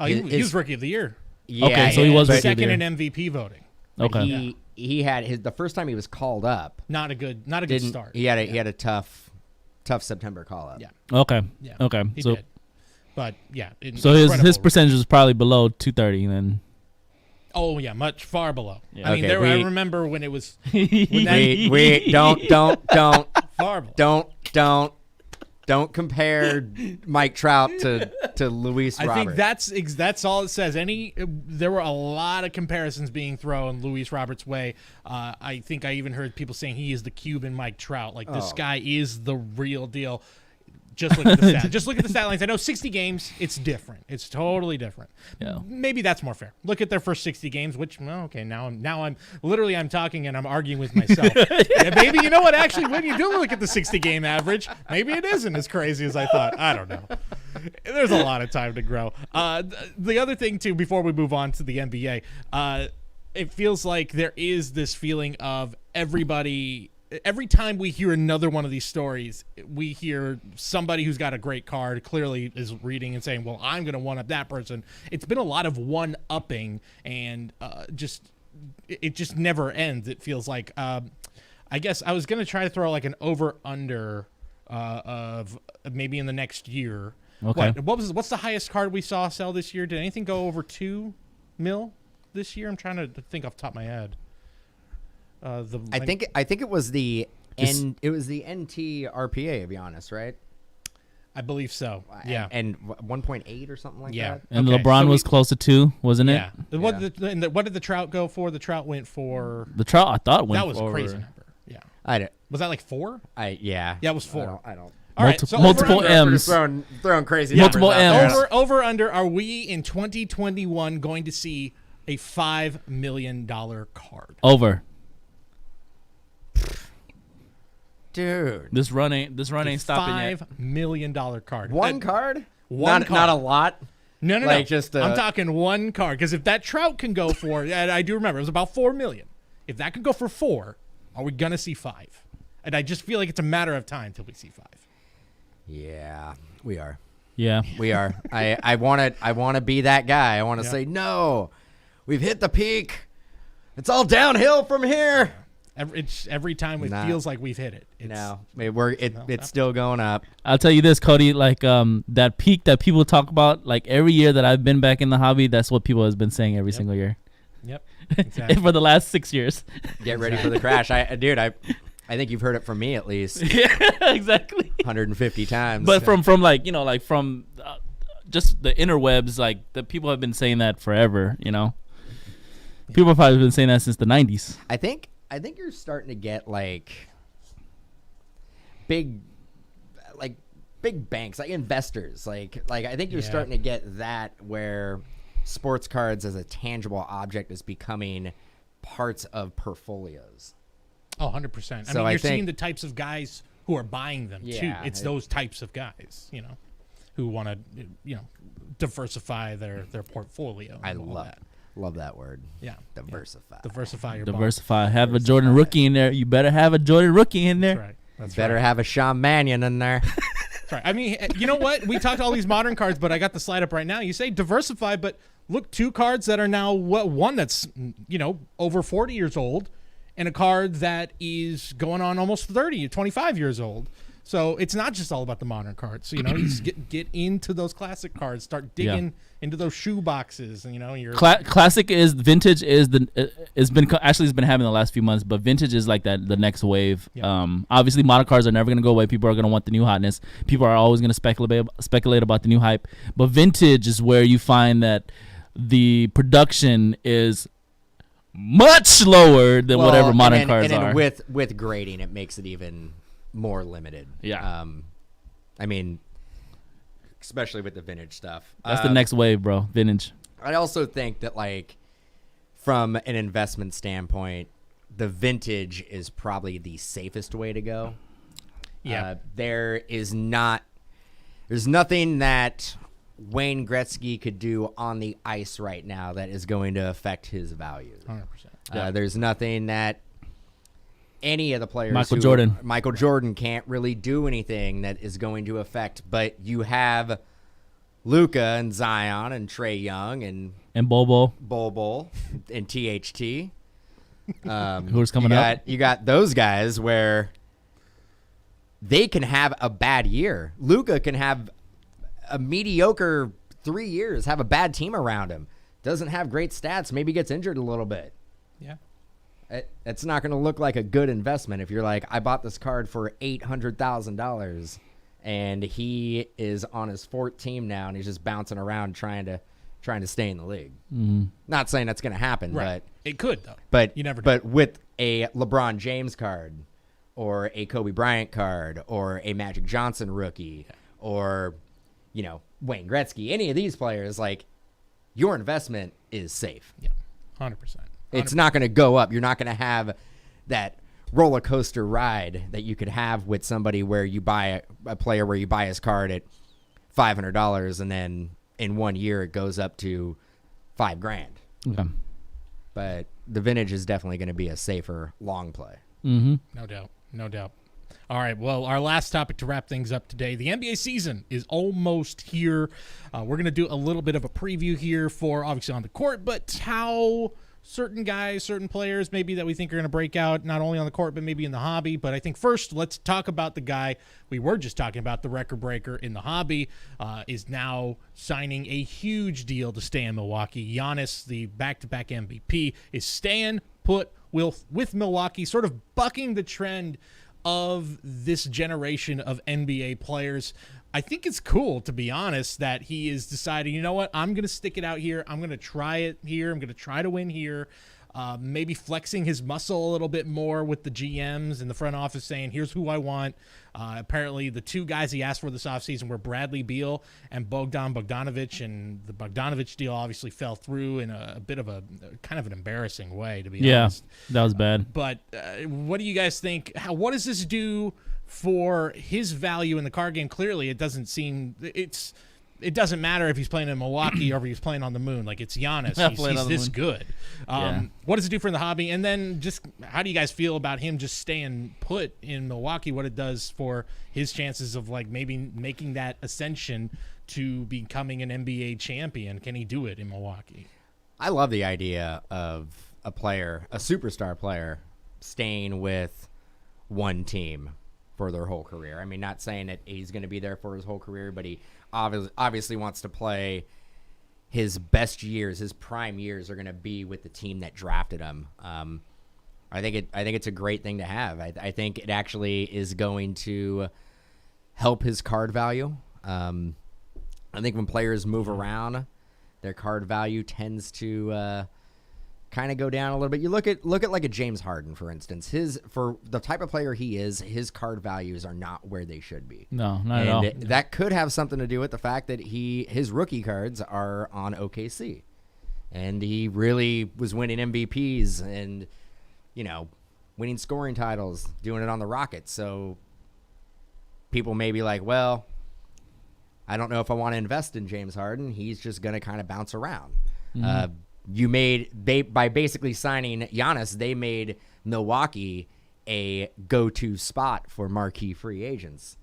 He was rookie of the year. Yeah, okay, so he was second in MVP voting. Okay, he had the first time he was called up. Not a good start. He had a tough September call up. Yeah. Okay. Yeah. Okay. He so did. But yeah, so his percentage was probably below 230 then. Oh yeah, much far below. Yeah. I mean, Okay, I remember when it was. We don't Far below. don't compare Mike Trout to Luis Robert. I think that's all it says. There were a lot of comparisons being thrown Luis Robert's way. I think I even heard people saying he is the Cuban Mike Trout. Like this guy is the real deal. Just look at the stats. Just look at the stat lines. I know 60 games, it's different. It's totally different. Yeah. Maybe that's more fair. Look at their first 60 games, which now I'm talking and I'm arguing with myself. Yeah, maybe you know what? Actually, when you do look at the 60 game average, maybe it isn't as crazy as I thought. I don't know. There's a lot of time to grow. The other thing too, before we move on to the NBA, it feels like there is this feeling of everybody. Every time we hear another one of these stories, we hear somebody who's got a great card clearly is reading and saying, well, I'm going to one-up that person. It's been a lot of one-upping, and it just never ends, it feels like. I guess I was going to try to throw like an over-under of maybe in the next year. Okay. What's the highest card we saw sell this year? Did anything go over 2 mil this year? I'm trying to think off the top of my head. I think it was the NT RPA, to be honest, right? I believe so. Yeah, and 1.8 or something like that. And LeBron was close to 2, wasn't it? Yeah. What did the Trout go for? The Trout went for the Trout. I thought went that was for a crazy number. Yeah, was that like 4? Yeah, it was 4. I don't. All right, so multiple M's. Throwing crazy multiple numbers M's. Over under. Are we in 2021 going to see a $5 million card? Over. Dude, this run ain't stopping yet. $5 million card. One card? One card. Not a lot. No. Like just I'm talking one card, because if that Trout can go for, and I do remember it was about $4 million. If that could go for 4, are we gonna see 5? And I just feel like it's a matter of time till we see 5. Yeah, we are. Yeah, we are. I want to be that guy. I want to say no. We've hit the peak. It's all downhill from here. Every time it feels like we've hit it. It's still going up. I'll tell you this, Cody. Like that peak that people talk about, like every year that I've been back in the hobby, that's what people have been saying every single year. Yep. Exactly. For the last 6 years. Get ready for the crash. I think you've heard it from me at least. Yeah, exactly. 150 times. But from just the interwebs, like the people have been saying that forever. People have probably been saying that since the 90s. I think you're starting to get like big banks, like investors. Like I think you're starting to get that where sports cards as a tangible object is becoming parts of portfolios. Oh, 100%. You're seeing the types of guys who are buying them too. It's those types of guys, who want to, diversify their portfolio. I love that word. Yeah. Diversify. Diversify your Diversify. Have a Jordan rookie in there. You better have a Jordan rookie in there. That's right. That's Better right. have a Sean Mannion in there. That's right. I mean, you know what? We talked all these modern cards, but I got the slide up right now. You say diversify, but look, 2 cards that are now one that's, over 40 years old, and a card that is going on almost 30, 25 years old. So it's not just all about the modern cards. So, you just get into those classic cards, start digging into those shoe boxes, and your classic is vintage is it's been having the last few months, but vintage is like the next wave. Yeah. Obviously modern cards are never going to go away. People are going to want the new hotness. People are always going to speculate about the new hype, but vintage is where you find that the production is much lower than whatever modern cards are. And with grading, it makes it even more limited. Yeah. I mean, especially with the vintage stuff. That's the next wave, bro. Vintage. I also think that, from an investment standpoint, the vintage is probably the safest way to go. Yeah. There's nothing that Wayne Gretzky could do on the ice right now that is going to affect his value. 100%. There's nothing that any of the players, Michael Jordan can't really do anything that is going to affect. But you have Luka and Zion and Trae Young and Bobo and THT. Who's coming up? You got those guys where they can have a bad year. Luka can have a mediocre 3 years, have a bad team around him, doesn't have great stats, maybe gets injured a little bit. Yeah. It's not going to look like a good investment if you're like, I bought this card for $800,000 and he is on his 4th team now and he's just bouncing around trying to stay in the league. Mm-hmm. Not saying that's going to happen, Right. but It could, though. But you never know. But with a LeBron James card or a Kobe Bryant card or a Magic Johnson rookie or, Wayne Gretzky, any of these players, your investment is safe. Yeah, 100%. It's not going to go up. You're not going to have that roller coaster ride that you could have with somebody where you buy a player where you buy his card at $500 and then in 1 year it goes up to $5,000. Okay. But the vintage is definitely going to be a safer long play. Mm-hmm. No doubt. All right, well, our last topic to wrap things up today. The NBA season is almost here. We're going to do a little bit of a preview here for obviously on the court, but how certain guys, certain players maybe that we think are going to break out, not only on the court, but maybe in the hobby. But I think first, let's talk about the guy we were just talking about, the record breaker in the hobby, is now signing a huge deal to stay in Milwaukee. Giannis, the back-to-back MVP, is staying put with Milwaukee, sort of bucking the trend of this generation of NBA players. I think it's cool, to be honest, that he is deciding, you know what, I'm going to stick it out here. I'm going to try it here. I'm going to try to win here. Maybe flexing his muscle a little bit more with the GMs in the front office saying, here's who I want. Apparently, the 2 guys he asked for this offseason were Bradley Beal and Bogdanovic, and the Bogdanovic deal obviously fell through in a bit of a kind of an embarrassing way, to be honest. Yeah, that was bad. But what do you guys think? What does this do for his value in the card game? Clearly, it doesn't seem it doesn't matter if he's playing in Milwaukee or if he's playing on the moon. Like, it's Giannis. He's this good. What does it do for the hobby? And then just how do you guys feel about him just staying put in Milwaukee, what it does for his chances of maybe making that ascension to becoming an NBA champion? Can he do it in Milwaukee? I love the idea of a superstar player, staying with one team for their whole career. I mean, not saying that he's going to be there for his whole career, but he obviously wants to play his best years. His prime years are going to be with the team that drafted him. I think it's a great thing to have. I think it actually is going to help his card value. I think when players move around, their card value tends to kind of go down a little bit. You look at like a James Harden, for instance. For the type of player he is, his card values are not where they should be. No, not at all. That could have something to do with the fact that his rookie cards are on OKC, and he really was winning MVPs and winning scoring titles, doing it on the Rockets. So people may be like, well, I don't know if I want to invest in James Harden. He's just going to kind of bounce around. By basically signing Giannis, they made Milwaukee a go-to spot for marquee free agents.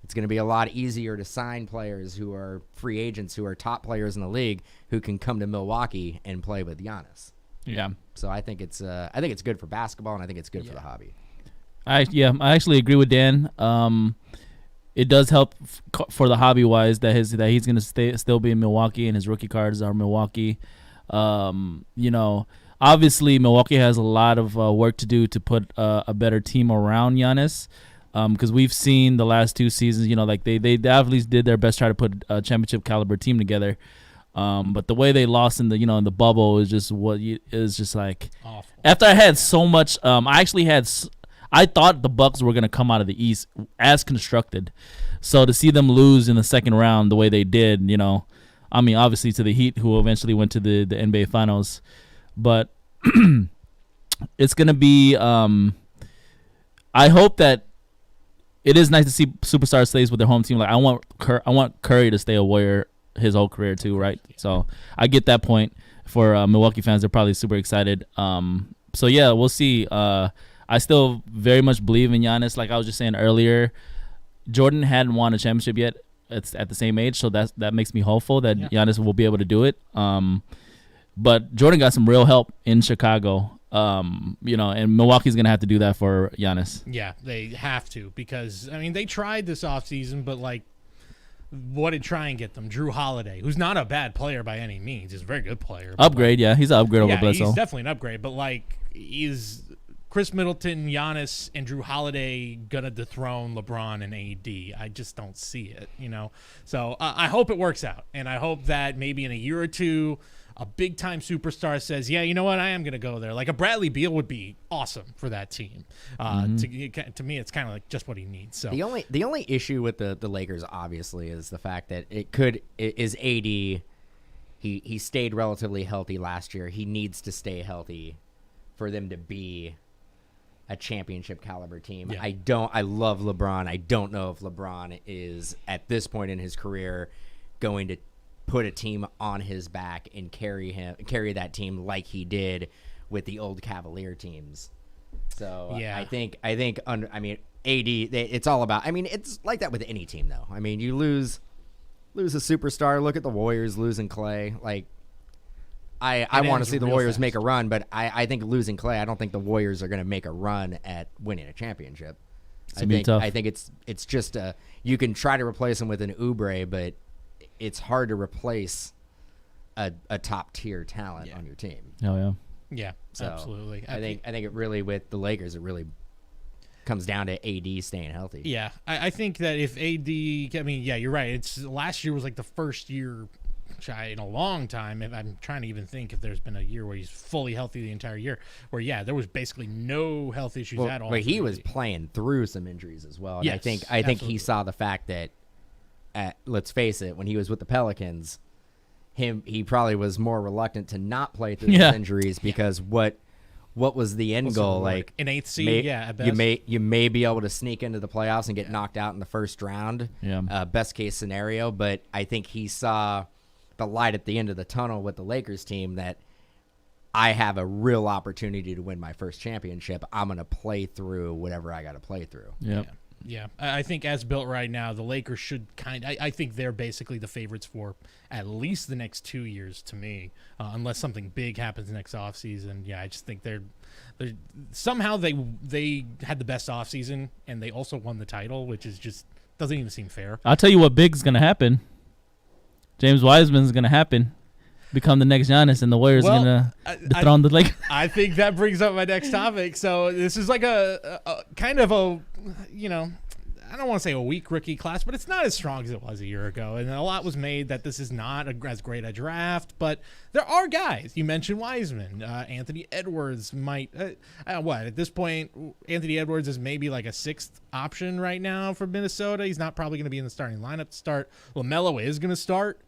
It's going to be a lot easier to sign players who are free agents, who are top players in the league, who can come to Milwaukee and play with Giannis. Yeah. So I think it's good for basketball, and I think it's good for the hobby. I actually agree with Dan. It does help for the hobby wise that he's going to still be in Milwaukee, and his rookie cards are Milwaukee. Obviously Milwaukee has a lot of work to do to put a better team around Giannis. Because we've seen the last 2 seasons, they definitely did their best to try to put a championship caliber team together. But the way they lost in the bubble is just like awful. After I had so much, I thought the Bucks were gonna come out of the East as constructed. So to see them lose in the second round the way they did, obviously to the Heat, who eventually went to the NBA Finals, but it's gonna be. I hope that. It is nice to see superstars stays with their home team. Like I want Curry to stay a Warrior his whole career too, right? So I get that point. For Milwaukee fans, they're probably super excited. So yeah, we'll see. I still very much believe in Giannis. Like I was just saying earlier, Jordan hadn't won a championship yet. It's at the same age, so that makes me hopeful that Giannis will be able to do it. But Jordan got some real help in Chicago. And Milwaukee's going to have to do that for Giannis. Yeah, they have to because, they tried this offseason, but, what did try and get them? Drew Holiday, who's not a bad player by any means. He's a very good player. Upgrade, yeah. He's an upgrade over Bledsoe. He's definitely an upgrade, but, is Chris Middleton, Giannis, and Drew Holiday going to dethrone LeBron and AD? I just don't see it, So I hope it works out, and I hope that maybe in a year or two – a big-time superstar says, yeah, you know what, I am going to go there. Like a Bradley Beal would be awesome for that team. To me, it's kind of like just what he needs. So the only issue with the Lakers, obviously, is the fact that is AD. He stayed relatively healthy last year. He needs to stay healthy for them to be a championship caliber team. Yeah. I love LeBron. I don't know if LeBron is, at this point in his career, going to put a team on his back and carry that team like he did with the old Cavalier teams. So yeah. I think AD, it's all about. It's like that with any team though. You lose a superstar. Look at the Warriors losing Clay. I want to see the Warriors make a run, but I think losing Clay, I don't think the Warriors are going to make a run at winning a championship. I think it's just you can try to replace him with an Oubre, but it's hard to replace a top tier talent on your team. Oh yeah. Yeah, so absolutely. I think it really, with the Lakers, it really comes down to AD staying healthy. Yeah, I think that if AD, you're right. It's last year was like the first year in a long time. If I'm trying to even think if there's been a year where he's fully healthy the entire year, where there was basically no health issues at all. But he was playing through some injuries as well. And yes, I think he saw the fact that. Let's face it, when he was with the Pelicans, he probably was more reluctant to not play through those injuries because what was the end goal? Like an 8th seed, at best. You may be able to sneak into the playoffs and get knocked out in the first round. Yeah. Best case scenario, but I think he saw the light at the end of the tunnel with the Lakers team that I have a real opportunity to win my first championship. I'm going to play through whatever I got to play through. Yep. Yeah, I think as built right now, the Lakers should I think they're basically the favorites for at least the next 2 years to me, unless something big happens next offseason. Yeah, I just think they're somehow they had the best offseason and they also won the title, which is just doesn't even seem fair. I'll tell you what big's going to happen. James Wiseman's going to happen. Become the next Giannis, and the Warriors are going to dethrone the Lakers. I think that brings up my next topic. So this is like a kind of a, I don't want to say a weak rookie class, but it's not as strong as it was a year ago. And a lot was made that this is not as great a draft, but there are guys. You mentioned Wiseman. Anthony Edwards might, at this point, Anthony Edwards is maybe like a 6th option right now for Minnesota. He's not probably going to be in the starting lineup to start. LaMelo is going to start.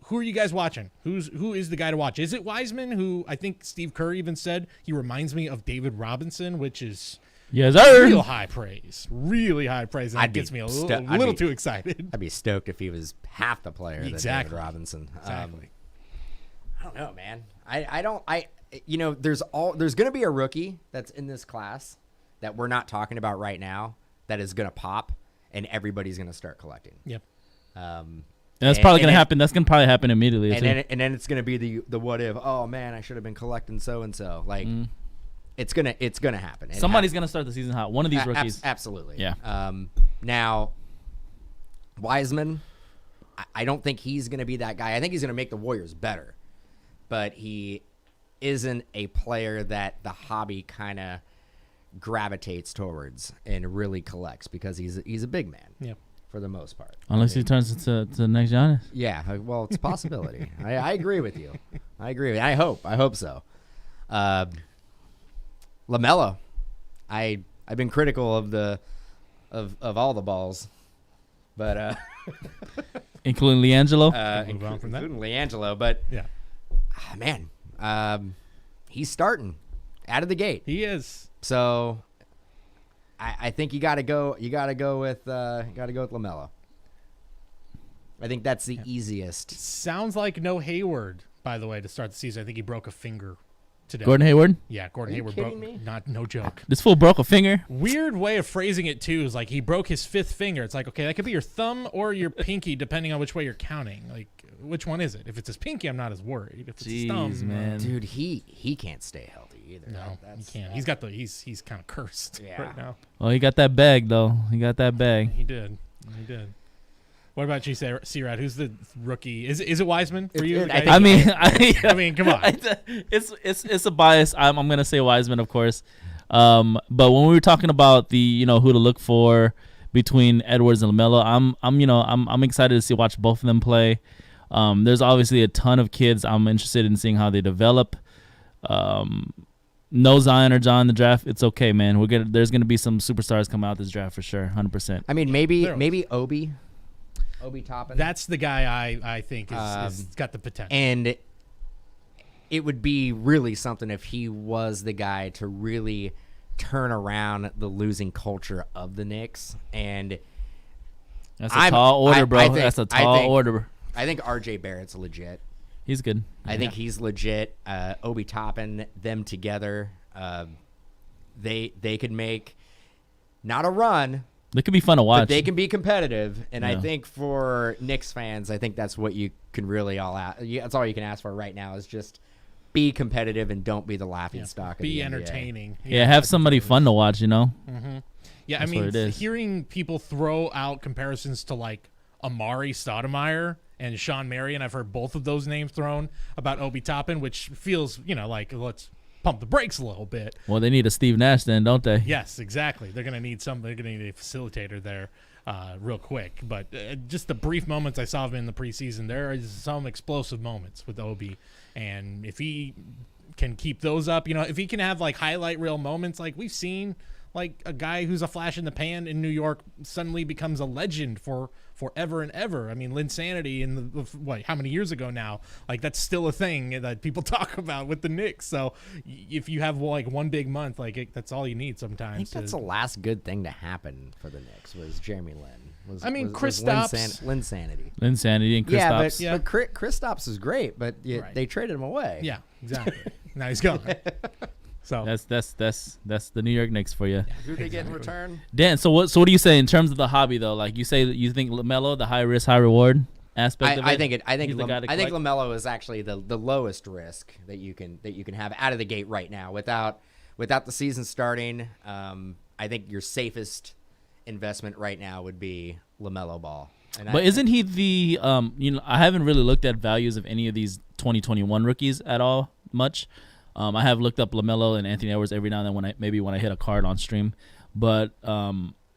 Who are you guys watching? Who is the guy to watch? Is it Wiseman, who I think Steve Kerr even said he reminds me of David Robinson, which is Yes, sir. Real high praise. Really high praise. And that gets me a little too excited. I'd be stoked if he was half the player that David Robinson. Exactly. I don't know, man. There's going to be a rookie that's in this class that we're not talking about right now that is going to pop, and everybody's going to start collecting. Yep. That's probably going to happen. That's going to probably happen immediately. And then it's going to be the what if. Oh man, I should have been collecting so and so. Like, it's gonna happen. Somebody's going to start the season hot. One of these rookies. Absolutely. Yeah. Now, Wiseman, I don't think he's going to be that guy. I think he's going to make the Warriors better, but he isn't a player that the hobby kind of gravitates towards and really collects because he's a big man. Yeah. For the most part. Unless he turns into the next Giannis. Yeah, well, it's a possibility. I agree with you. I hope so. LaMelo, I've been critical of all the balls, but including LiAngelo. Move on from that. Including LiAngelo, but yeah, man, he's starting out of the gate. He is. So I think you got to go with LaMelo. I think that's the easiest. Sounds like no Hayward, by the way, to start the season. I think he broke a finger today. Gordon Hayward? Yeah, Gordon Hayward broke. Me? No joke. This fool broke a finger. Weird way of phrasing it too is like he broke his fifth finger. It's like, okay, that could be your thumb or your pinky, depending on which way you're counting. Like, which one is it? If it's his pinky, I'm not as worried. If it's his thumb, man, dude, he can't stay healthy either. No, he can't. He's got he's kind of cursed right now. Well, he got that bag though. He got that bag. He did. What about you, C-Rad? Who's the rookie? Is it Wiseman for you? I mean, come on. It's a bias. I'm gonna say Wiseman, of course. But when we were talking about the who to look for between Edwards and LaMelo, I'm excited to watch both of them play. There's obviously a ton of kids I'm interested in seeing how they develop. No Zion or John in the draft. It's okay, man. There's gonna be some superstars come out this draft for sure, 100%. I mean, maybe Obi Toppin. That's the guy I think is got the potential. And it would be really something if he was the guy to really turn around the losing culture of the Knicks. And that's a tall order, bro. That's a tall order. I think RJ Barrett's legit. He's good. I think he's legit. Obi Toppin, them together, they could make not a run. They could be fun to watch. But they can be competitive, and I think for Knicks fans, I think that's what you can really that's all you can ask for right now is just be competitive and don't be the laughing stock. Be entertaining. Yeah, have somebody fun to watch. Mm-hmm. Yeah, that's I mean, hearing people throw out comparisons to like Amari Stoudemire and Sean Marion, I've heard both of those names thrown about Obi Toppin, which feels like let's pump the brakes a little bit. Well, they need a Steve Nash then, don't they? Yes, exactly. They're gonna need a facilitator there real quick. But just the brief moments I saw of him in the preseason, there is some explosive moments with Obi, and if he can keep those up, if he can have like highlight reel moments like we've seen, like a guy who's a flash in the pan in New York suddenly becomes a legend for forever and ever. I mean, Linsanity in how many years ago now? Like that's still a thing that people talk about with the Knicks. So if you have like one big month, like that's all you need sometimes. I think that's the last good thing to happen for the Knicks was Jeremy Lin. Kristaps. Linsanity and Kristaps. But Kristaps is great, but they traded him away. Yeah, exactly. Now he's gone. So that's the New York Knicks for you. Yeah, who they get in return? Dan, so what do you say in terms of the hobby though? Like you say that you think LaMelo, the high risk, high reward aspect of it? I think LaMelo is actually the lowest risk that you can have out of the gate right now without the season starting. I think your safest investment right now would be LaMelo Ball. But isn't he the I haven't really looked at values of any of these 2021 rookies at all much. I have looked up LaMelo and Anthony Edwards every now and then when I hit a card on stream. But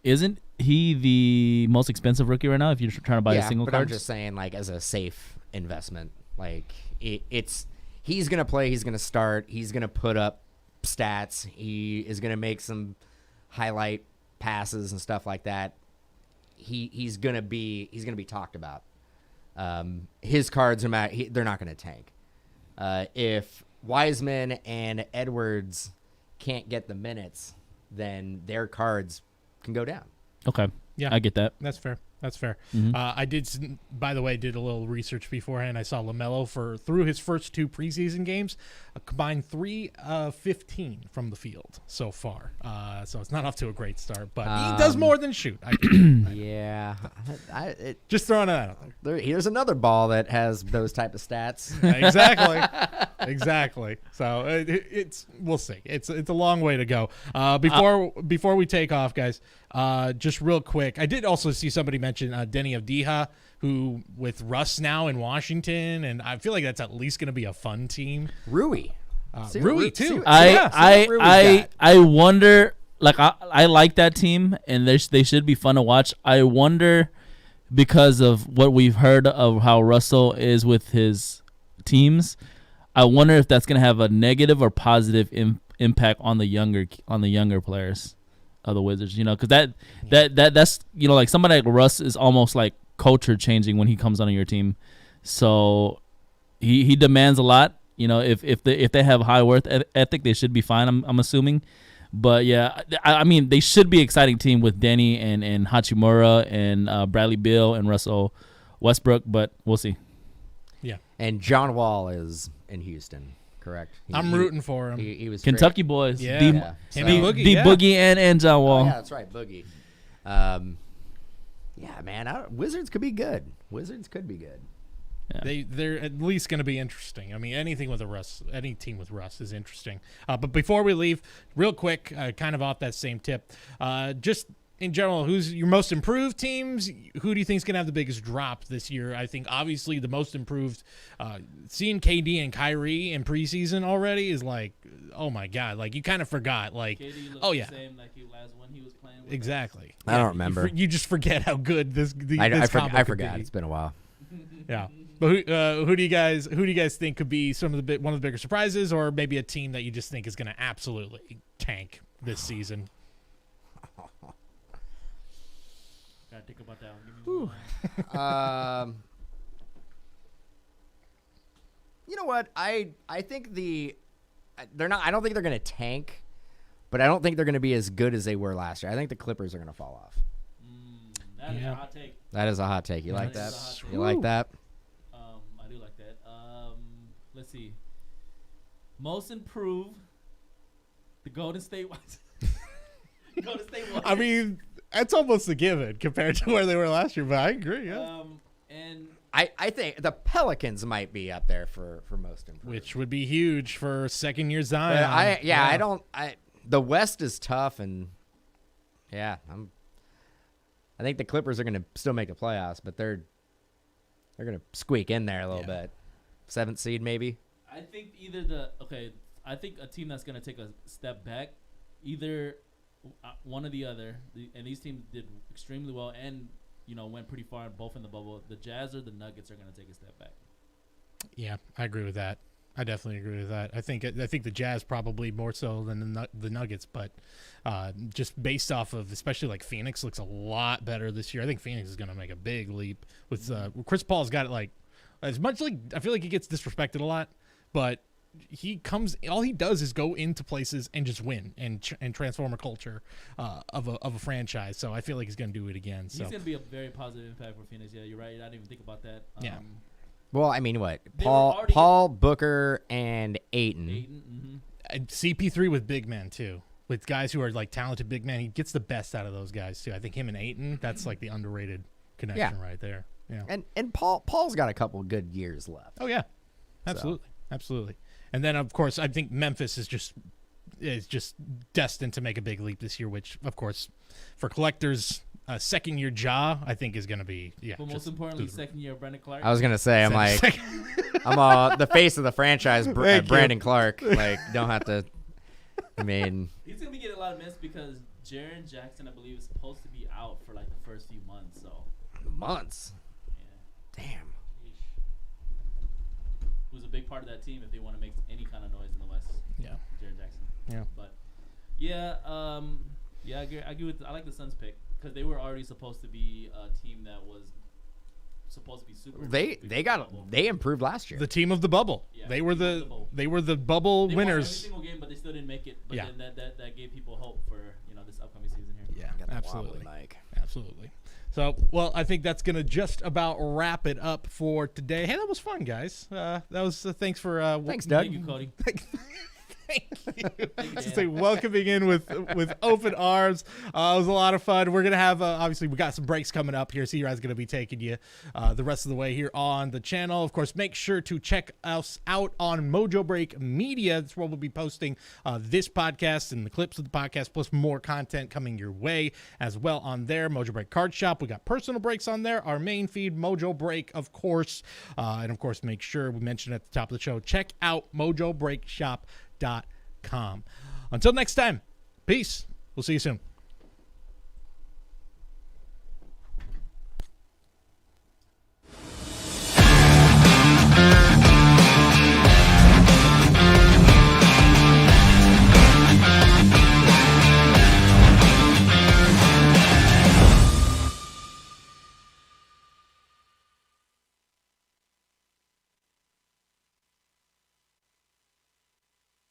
isn't he the most expensive rookie right now if you're trying to buy a single card? I'm just saying, like, as a safe investment. Like, he's going to play, he's going to start, he's going to put up stats, he is going to make some highlight passes and stuff like that. He's going to be talked about. His cards, they're not going to tank. If Wiseman and Edwards can't get the minutes, then their cards can go down. Okay. Yeah, I get that. That's fair. That's fair. Mhm. I did, by the way, did a little research beforehand. I saw LaMelo through his first 2 preseason games, a combined 3 of 15 from the field so far. So it's not off to a great start, but he does more than shoot. Yeah, Just throwing that out there. Here's another ball that has those type of stats. Exactly. So it's we'll see. It's a long way to go. Before we take off, guys, just real quick, I did also see somebody mention Denny Avdija, who with Russ now in Washington, and I feel like that's at least going to be a fun team. Rui too. I wonder. Like I like that team, and they should be fun to watch. I wonder, because of what we've heard of how Russell is with his teams, I wonder if that's going to have a negative or positive impact on the younger players of the Wizards. You know, because that's like somebody like Russ is almost like culture changing when he comes on your team. So he demands a lot. You know, if they have high worth ethic, they should be fine. I'm assuming. But yeah, I mean, they should be an exciting team with Denny and Hachimura and Bradley Beal and Russell Westbrook. But we'll see. Yeah, and John Wall is in Houston, correct? I'm rooting for him. He was Kentucky great. boys. Yeah, Boogie and John Wall. Oh, yeah, that's right, Boogie. Yeah, man, Wizards could be good. Yeah. They're at least going to be interesting. I mean, any team with Russ is interesting. But before we leave, real quick, kind of off that same tip, just in general, who's your most improved teams? Who do you think is going to have the biggest drop this year? I think obviously the most improved, seeing KD and Kyrie in preseason already is like, oh my God, like you kind of forgot, like, KD oh yeah, the same like he was when he was playing with exactly. I don't remember. You just forget how good this. I forgot. forgot. It's been a while. Yeah. But who do you guys think could be one of the bigger surprises, or maybe a team that you just think is going to absolutely tank this season? Gotta think about that one. You know what? I think they're not. I don't think they're going to tank, but I don't think they're going to be as good as they were last year. I think the Clippers are going to fall off. That is a hot take. That is a hot take. You like that? You like that? I do like that. Let's see. Most improved, the Golden State Warriors. I mean, that's almost a given compared to where they were last year, but I agree. Yeah. And I think the Pelicans might be up there for most improved, which would be huge for second-year Zion. The West is tough, and I think the Clippers are going to still make the playoffs, but they're going to squeak in there a little bit. 7th seed, maybe. I think I think a team that's going to take a step back, either one or the other, and these teams did extremely well and went pretty far both in the bubble. The Jazz or the Nuggets are going to take a step back. Yeah, I agree with that. I definitely agree with that. I think the Jazz probably more so than the Nuggets, but just based off of, especially like Phoenix looks a lot better this year. I think Phoenix is going to make a big leap with Chris Paul's got it, like as much like I feel like he gets disrespected a lot, but all he does is go into places and just win and transform a culture of a franchise. So I feel like he's going to do it again. He's going to be a very positive impact for Phoenix. Yeah, you're right. I didn't even think about that. Yeah. Well, I mean, what? Paul, Booker, and Ayton. And CP3 with big men, too. With guys who are, like, talented big men. He gets the best out of those guys, too. I think him and Ayton, that's, like, the underrated connection right there. Yeah. And Paul's got a couple good years left. Oh, yeah. Absolutely. Absolutely. And then, of course, I think Memphis is just destined to make a big leap this year, which, of course, for collectors – second-year Ja, I think, is going to be, But most importantly, second-year Brandon Clark. I was going to say, I'm the face of the franchise, Brandon Clark. Like, don't have to, I mean. He's going to be getting a lot of minutes because Jaren Jackson, I believe, is supposed to be out for, like, the first few months. So. Months? Yeah. Damn. Who's a big part of that team if they want to make any kind of noise in the West. Yeah. Jaren Jackson. Yeah. But, I agree with I like the Suns pick. Because they were already supposed to be a team that was supposed to be super. They improved last year. The team of the bubble. Yeah, they were the bubble. They were the bubble They won every winners. single game, but they still didn't make it. But Yeah. then that gave people hope for this upcoming season here. Yeah, Got the absolutely. wobbly mic. Absolutely. So, well, I think that's going to just about wrap it up for today. Hey, that was fun, guys. That was thanks for Thanks, Doug. Thank you, Cody. Thank you. Thank you, Just Dan. welcoming in with open arms. It was a lot of fun. We're gonna have obviously we got some breaks coming up here. C-Ride's gonna be taking you the rest of the way here on the channel. Of course, make sure to check us out on Mojobreak Media. That's where we'll be posting this podcast and the clips of the podcast, plus more content coming your way as well on there. Mojobreak Card Shop. We got personal breaks on there. Our main feed, Mojobreak, of course, and of course, make sure we mention at the top of the show. Check out mojobreakshop.com. Until next time, peace. We'll see you soon.